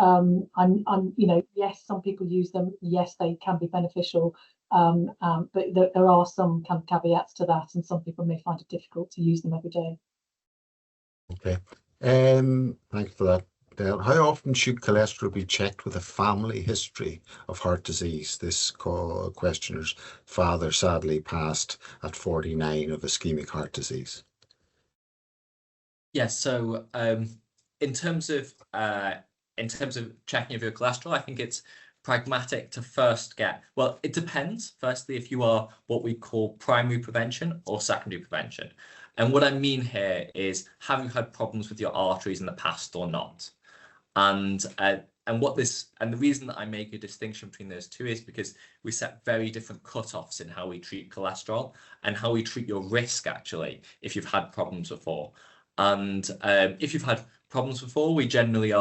yes, some people use them. Yes, they can be beneficial. But there are some kind of caveats to that, and some people may find it difficult to use them every day. Okay. Thanks for that, Dell. How often should cholesterol be checked with a family history of heart disease? This questioner's father sadly passed at 49 of ischemic heart disease. Yes, so in terms of checking of your cholesterol, I think it's pragmatic to first get, well, it depends, firstly, if you are what we call primary prevention or secondary prevention. And what I mean here is, have you had problems with your arteries in the past or not? And the reason that I make a distinction between those two is because we set very different cutoffs in how we treat cholesterol and how we treat your risk, actually, if you've had problems before. And if you've had problems before, we generally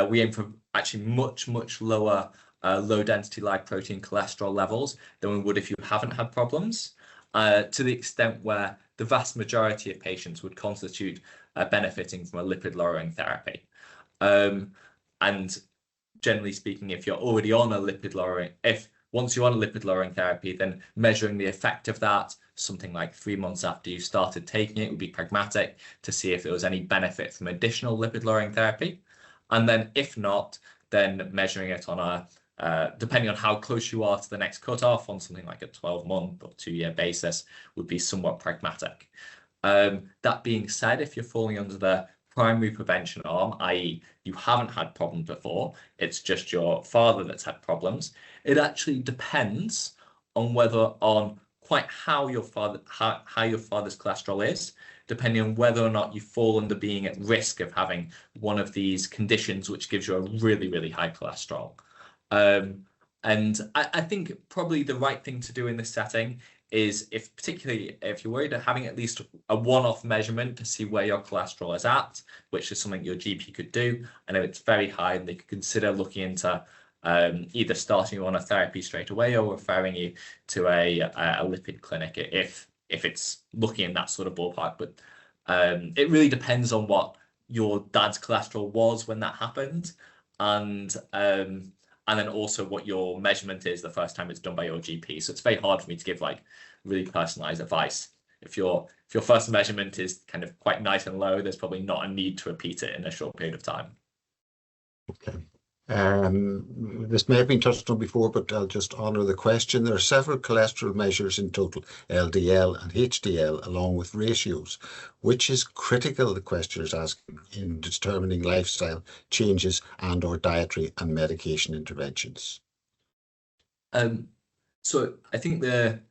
we aim for actually much lower low density lipoprotein cholesterol levels than we would if you haven't had problems, to the extent where the vast majority of patients would constitute benefiting from a lipid lowering therapy. And generally speaking, if you're already on a lipid lowering, once you're on a lipid lowering therapy, then measuring the effect of that something like 3 months after you started taking it would be pragmatic to see if there was any benefit from additional lipid lowering therapy. And then if not, then measuring it on depending on how close you are to the next cutoff, on something like a 12-month or 2-year basis would be somewhat pragmatic. That being said, if you're falling under the primary prevention arm, i.e. you haven't had problems before, it's just your father that's had problems, it actually depends on quite how your father's cholesterol is, depending on whether or not you fall under being at risk of having one of these conditions which gives you a really high cholesterol. And I think probably the right thing to do in this setting is, particularly if you're worried, having at least a one-off measurement to see where your cholesterol is at, which is something your GP could do. And if it's very high, and they could consider looking into either starting you on a therapy straight away or referring you to a lipid clinic if it's looking in that sort of ballpark. But it really depends on what your dad's cholesterol was when that happened, and then also what your measurement is the first time it's done by your GP. So it's very hard for me to give like really personalized advice. If your first measurement is kind of quite nice and low, there's probably not a need to repeat it in a short period of time. Okay. This may have been touched on before, but I'll just honour the question. There are several cholesterol measures in total, LDL and HDL, along with ratios. Which is critical, the questioner is asking, in determining lifestyle changes and or dietary and medication interventions? So I think the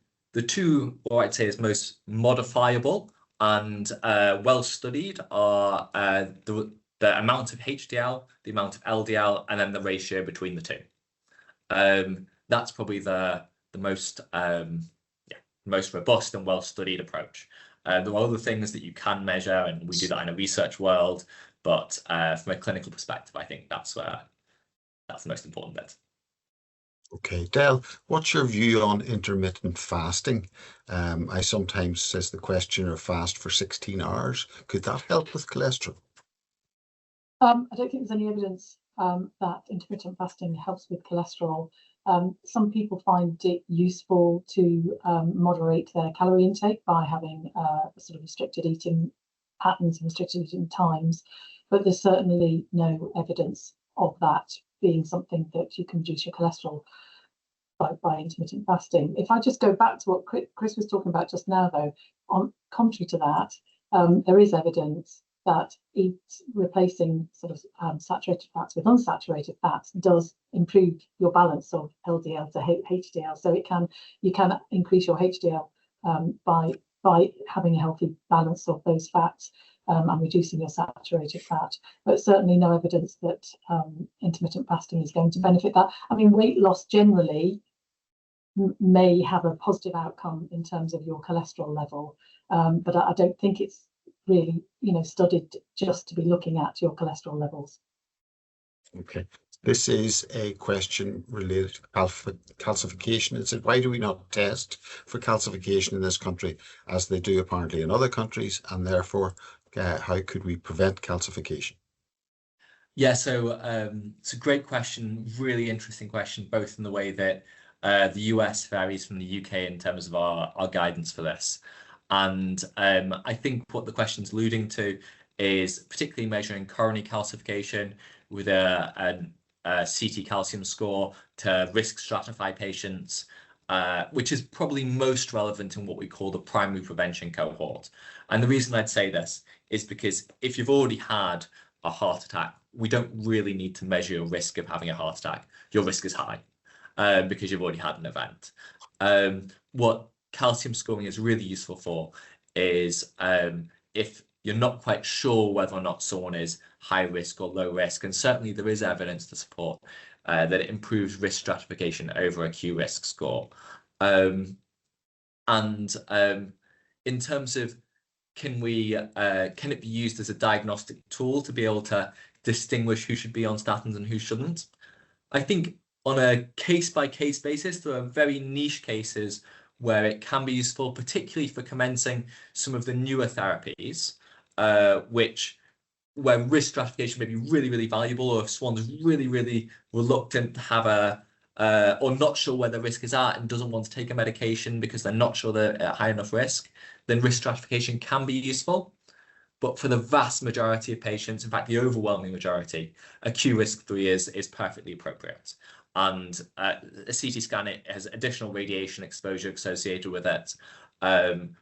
two, what I'd say is most modifiable and well studied are the amount of HDL, the amount of LDL, and then the ratio between the two. That's probably the most robust and well-studied approach. There are other things that you can measure, and we do that in a research world, but from a clinical perspective, I think that's the most important bit. Okay, Dell, what's your view on intermittent fasting? I sometimes, says the questioner, fast for 16 hours. Could that help with cholesterol? I don't think there's any evidence that intermittent fasting helps with cholesterol. Some people find it useful to moderate their calorie intake by having sort of restricted eating patterns and restricted eating times, but there's certainly no evidence of that being something that you can reduce your cholesterol by intermittent fasting. If I just go back to what Chris was talking about just now, though, contrary to that, there is evidence that replacing sort of saturated fats with unsaturated fats does improve your balance of LDL to HDL. So you can increase your HDL by having a healthy balance of those fats and reducing your saturated fat. But certainly no evidence that intermittent fasting is going to benefit that. I mean, weight loss generally may have a positive outcome in terms of your cholesterol level, but I don't think it's really, studied just to be looking at your cholesterol levels. Okay. This is a question related to calcification. It said, why do we not test for calcification in this country as they do apparently in other countries, and therefore how could we prevent calcification? Yeah, so it's a great question, really interesting question, both in the way that the US varies from the UK in terms of our guidance for this. And I think what the question's alluding to is particularly measuring coronary calcification with a CT calcium score to risk stratify patients, which is probably most relevant in what we call the primary prevention cohort. And the reason I'd say this is because if you've already had a heart attack, we don't really need to measure your risk of having a heart attack. Your risk is high because you've already had an event. What calcium scoring is really useful for is if you're not quite sure whether or not someone is high risk or low risk, and certainly there is evidence to support that it improves risk stratification over a Q risk score. In terms of can it be used as a diagnostic tool to be able to distinguish who should be on statins and who shouldn't? I think on a case-by-case basis, there are very niche cases where it can be useful, particularly for commencing some of the newer therapies, where risk stratification may be really, really valuable, or if someone's really, really reluctant to have or not sure where the risk is at and doesn't want to take a medication because they're not sure they're at high enough risk, then risk stratification can be useful. But for the vast majority of patients, in fact, the overwhelming majority, a Q risk 3 is perfectly appropriate. And a CT scan, it has additional radiation exposure associated with it,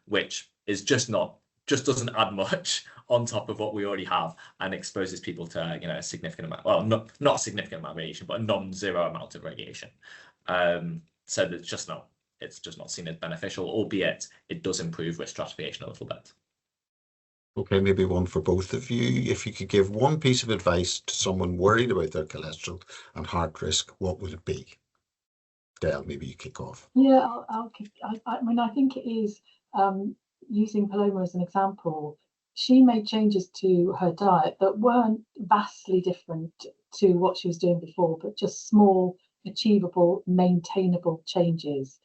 which is just doesn't add much on top of what we already have, and exposes people to a significant amount, well, not a significant amount of radiation, but a non-zero amount of radiation. So it's just not seen as beneficial, albeit it does improve risk stratification a little bit. Okay, maybe one for both of you. If you could give one piece of advice to someone worried about their cholesterol and heart risk, what would it be? Dell, maybe you kick off. Yeah, I mean, I think it is, using Puloma as an example, she made changes to her diet that weren't vastly different to what she was doing before, but just small, achievable, maintainable changes,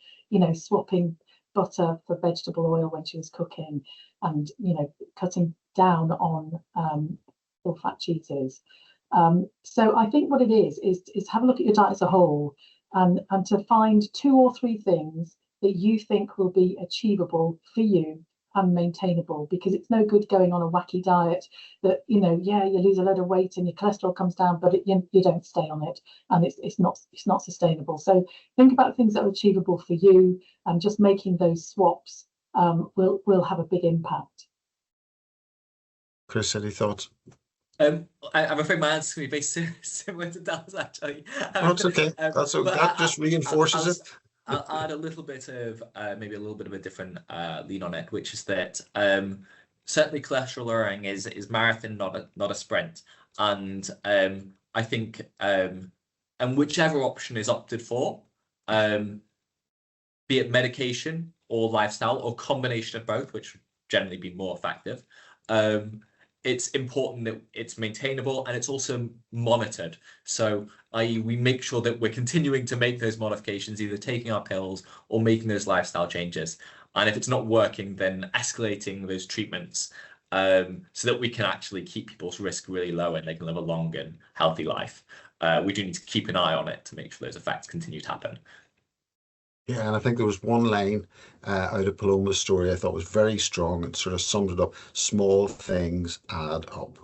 swapping butter for vegetable oil when she was cooking, and cutting down on full fat cheeses. So I think what it is have a look at your diet as a whole, and to find 2 or 3 things that you think will be achievable for you and maintainable, because it's no good going on a wacky diet that you lose a load of weight and your cholesterol comes down, but you don't stay on it, and it's not sustainable. So think about things that are achievable for you, and just making those swaps will have a big impact. Chris, any thoughts? I'm afraid my answer can be very similar to Dell's, actually. That's okay. That just reinforces it. I'll add a little bit of maybe a little bit of a different lean on it, which is that certainly cholesterol lowering is marathon, not a sprint. And I think and whichever option is opted for, be it medication or lifestyle or combination of both, which would generally be more effective, it's important that it's maintainable and it's also monitored. So i.e. we make sure that we're continuing to make those modifications, either taking our pills or making those lifestyle changes. And if it's not working, then escalating those treatments so that we can actually keep people's risk really low and they can live a long and healthy life. We do need to keep an eye on it to make sure those effects continue to happen. Yeah, and I think there was one line out of Puloma's story I thought was very strong and sort of summed it up. Small things add up.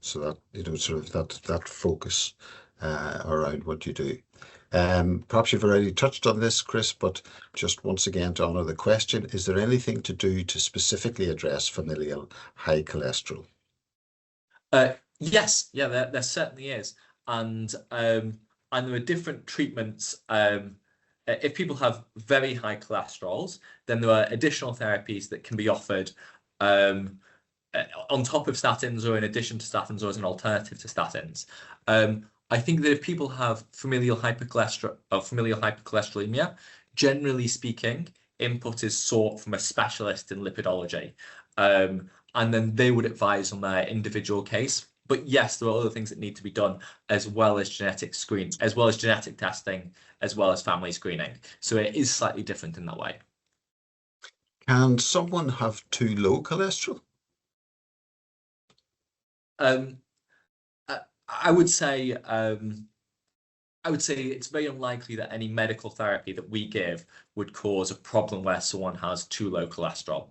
So that, sort of that focus around what you do. Perhaps you've already touched on this, Chris, but just once again to honour the question, is there anything to do to specifically address familial high cholesterol? Yes, yeah, there certainly is, and there are different treatments. If people have very high cholesterols, then there are additional therapies that can be offered on top of statins or in addition to statins or as an alternative to statins. I think that if people have familial hypercholesterolemia, generally speaking, input is sought from a specialist in lipidology, and then they would advise on their individual case. But yes, there are other things that need to be done, as well as genetic screens, as well as genetic testing, as well as family screening. So it is slightly different in that way. Can someone have too low cholesterol? I would say it's very unlikely that any medical therapy that we give would cause a problem where someone has too low cholesterol.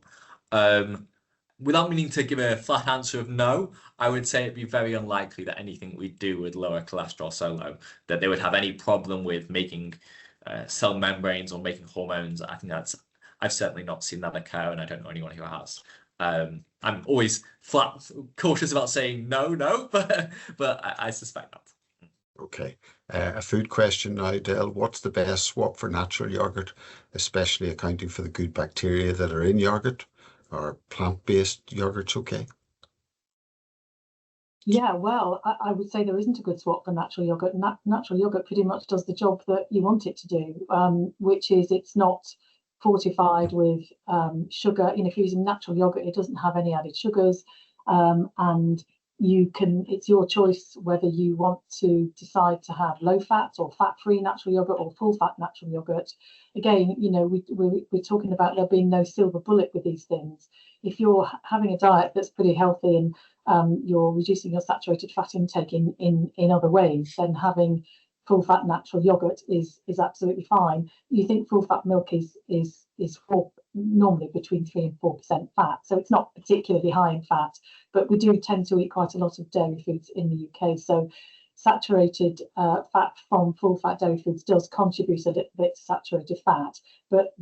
Without meaning to give a flat answer of no, I would say it'd be very unlikely that anything we do would lower cholesterol so low that they would have any problem with making cell membranes or making hormones. I think I've certainly not seen that occur, and I don't know anyone who has. I'm always cautious about saying no, but I suspect not. Okay. A food question now, Dell. What's the best swap for natural yogurt, especially accounting for the good bacteria that are in yogurt? Or plant-based yogurt's okay? Yeah, well, I would say there isn't a good swap for natural yogurt. Natural yogurt pretty much does the job that you want it to do, which is it's not fortified with sugar. If you're using natural yogurt, it doesn't have any added sugars, and it's your choice whether you want to decide to have low fat or fat-free natural yogurt or full fat natural yogurt. Again, we're talking about there being no silver bullet with these things. If you're having a diet that's pretty healthy and you're reducing your saturated fat intake in other ways, then having full fat natural yogurt is absolutely fine. You think full fat milk is normally between 3 and 4% fat, so it's not particularly high in fat, but we do tend to eat quite a lot of dairy foods in the UK, so saturated fat from full fat dairy foods does contribute a little bit to saturated fat, but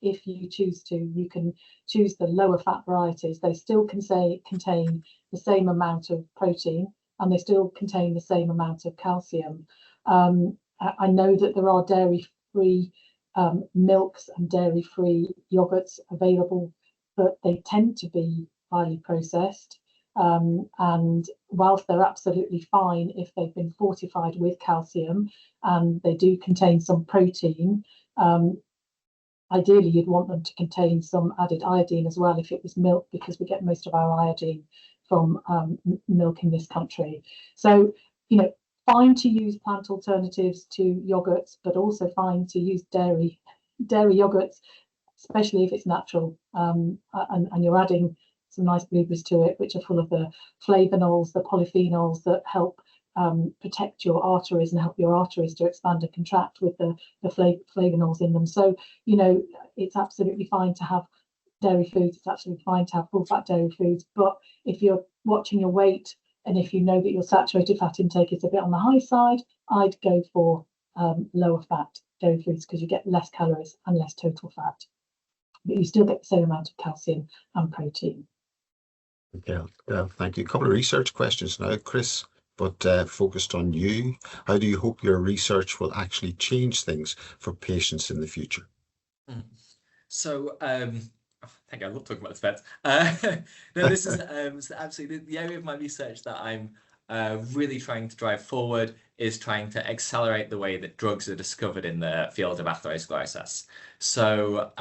if you choose to, you can choose the lower fat varieties. They still contain the same amount of protein, and they still contain the same amount of calcium. I know that there are dairy-free milks and dairy-free yogurts available, but they tend to be highly processed. And whilst they're absolutely fine if they've been fortified with calcium and they do contain some protein, ideally you'd want them to contain some added iodine as well if it was milk, because we get most of our iodine from milk in this country. So, fine to use plant alternatives to yogurts, but also fine to use dairy yogurts, especially if it's natural, and you're adding some nice blueberries to it, which are full of the flavonols, the polyphenols that help protect your arteries and help your arteries to expand and contract with the flavonols in them. So, it's absolutely fine to have dairy foods. It's absolutely fine to have full fat dairy foods. But if you're watching your weight, and if you know that your saturated fat intake is a bit on the high side, I'd go for lower fat dairy foods, because you get less calories and less total fat, but you still get the same amount of calcium and protein. Okay, thank you. A couple of research questions now, Chris, but focused on you. How do you hope your research will actually change things for patients in the future? So, I think I love talking about this, Beth. No, this is absolutely the area of my research that I'm really trying to drive forward, is trying to accelerate the way that drugs are discovered in the field of atherosclerosis. So,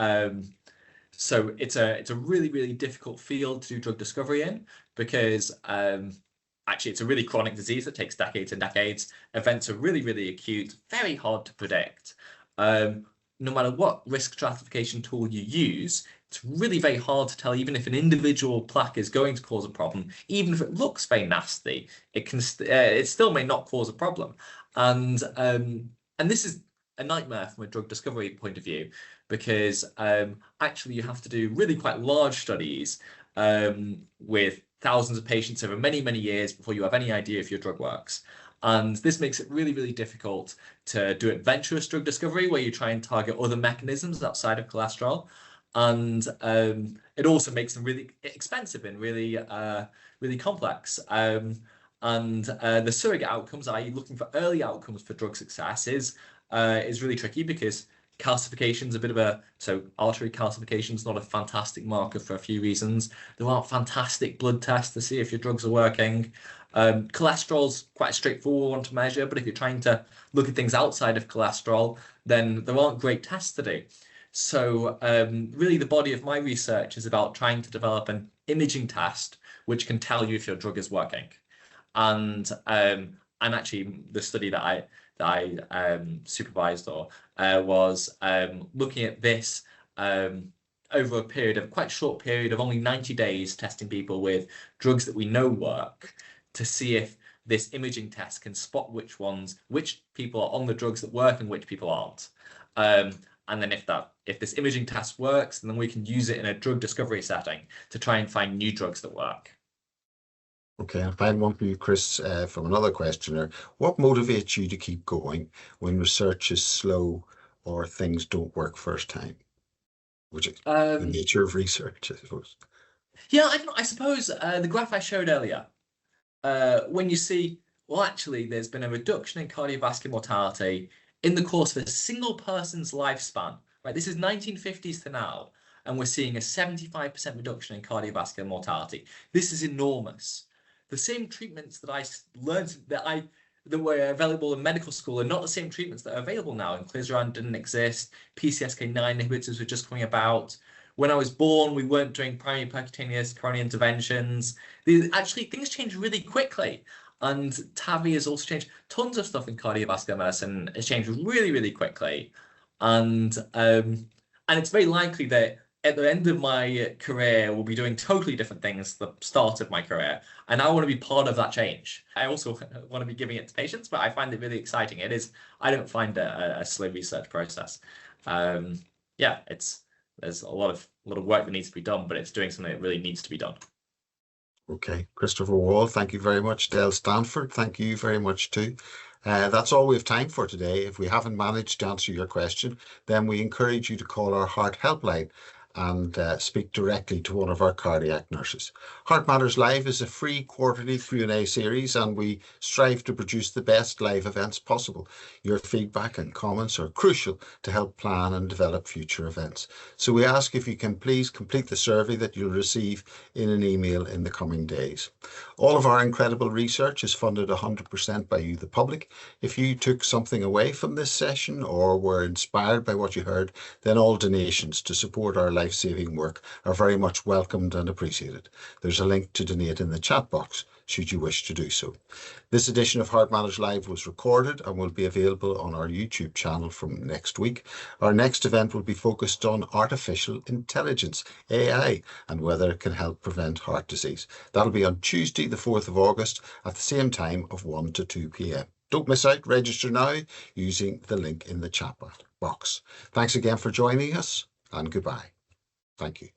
it's a really, really difficult field to do drug discovery in, because actually it's a really chronic disease that takes decades and decades. Events are really, really acute, very hard to predict. No matter what risk stratification tool you use, it's really very hard to tell even if an individual plaque is going to cause a problem. Even if it looks very nasty, it still may not cause a problem. And this is a nightmare from a drug discovery point of view, because actually you have to do really quite large studies with thousands of patients over many, many years before you have any idea if your drug works. And this makes it really, really difficult to do adventurous drug discovery, where you try and target other mechanisms outside of cholesterol. And it also makes them really expensive and really really complex. And the surrogate outcomes, i.e. looking for early outcomes for drug success, is really tricky because calcification is a bit of a, so artery calcification is not a fantastic marker for a few reasons. There aren't fantastic blood tests to see if your drugs are working. Cholesterol's quite a straightforward one to measure, but if you're trying to look at things outside of cholesterol, then there aren't great tests to do. So really the body of my research is about trying to develop an imaging test which can tell you if your drug is working. And actually the study that I supervised was looking at this over a period of quite a short period of only 90 days, testing people with drugs that we know work to see if this imaging test can spot which people are on the drugs that work and which people aren't. And then if this imaging test works, then we can use it in a drug discovery setting to try and find new drugs that work. Okay, and final one for you, Chris, from another questioner. What motivates you to keep going when research is slow or things don't work first time? Which is the nature of research, I suppose. Yeah, I suppose the graph I showed earlier, when you see, well, actually, there's been a reduction in cardiovascular mortality in the course of a single person's lifespan, right? This is 1950s to now, and we're seeing a 75% reduction in cardiovascular mortality. This is enormous. The same treatments that I learned that were available in medical school are not the same treatments that are available now. Inclisiran didn't exist. PCSK9 inhibitors were just coming about. When I was born, we weren't doing primary percutaneous coronary interventions. Actually, things changed really quickly. And TAVI has also changed. Tons of stuff in cardiovascular medicine has changed really, really quickly. And it's very likely that at the end of my career, we'll be doing totally different things at the start of my career. And I want to be part of that change. I also want to be giving it to patients, but I find it really exciting. I don't find it a slow research process. Yeah, there's a lot of work that needs to be done, but it's doing something that really needs to be done. Okay, Christopher Wall, thank you very much. Dell Stanford, thank you very much too. That's all we have time for today. If we haven't managed to answer your question, then we encourage you to call our Heart Helpline and speak directly to one of our cardiac nurses. Heart Matters Live is a free quarterly Q&A series, and we strive to produce the best live events possible. Your feedback and comments are crucial to help plan and develop future events. So we ask if you can please complete the survey that you'll receive in an email in the coming days. All of our incredible research is funded 100% by you, the public. If you took something away from this session or were inspired by what you heard, then all donations to support our life-saving work are very much welcomed and appreciated. There's a link to donate in the chat box should you wish to do so. This edition of Heart Matters Live was recorded and will be available on our YouTube channel from next week. Our next event will be focused on artificial intelligence, AI, and whether it can help prevent heart disease. That'll be on Tuesday, the 4th of August at the same time of 1 to 2 p.m. Don't miss out. Register now using the link in the chat box. Thanks again for joining us, and goodbye. Thank you.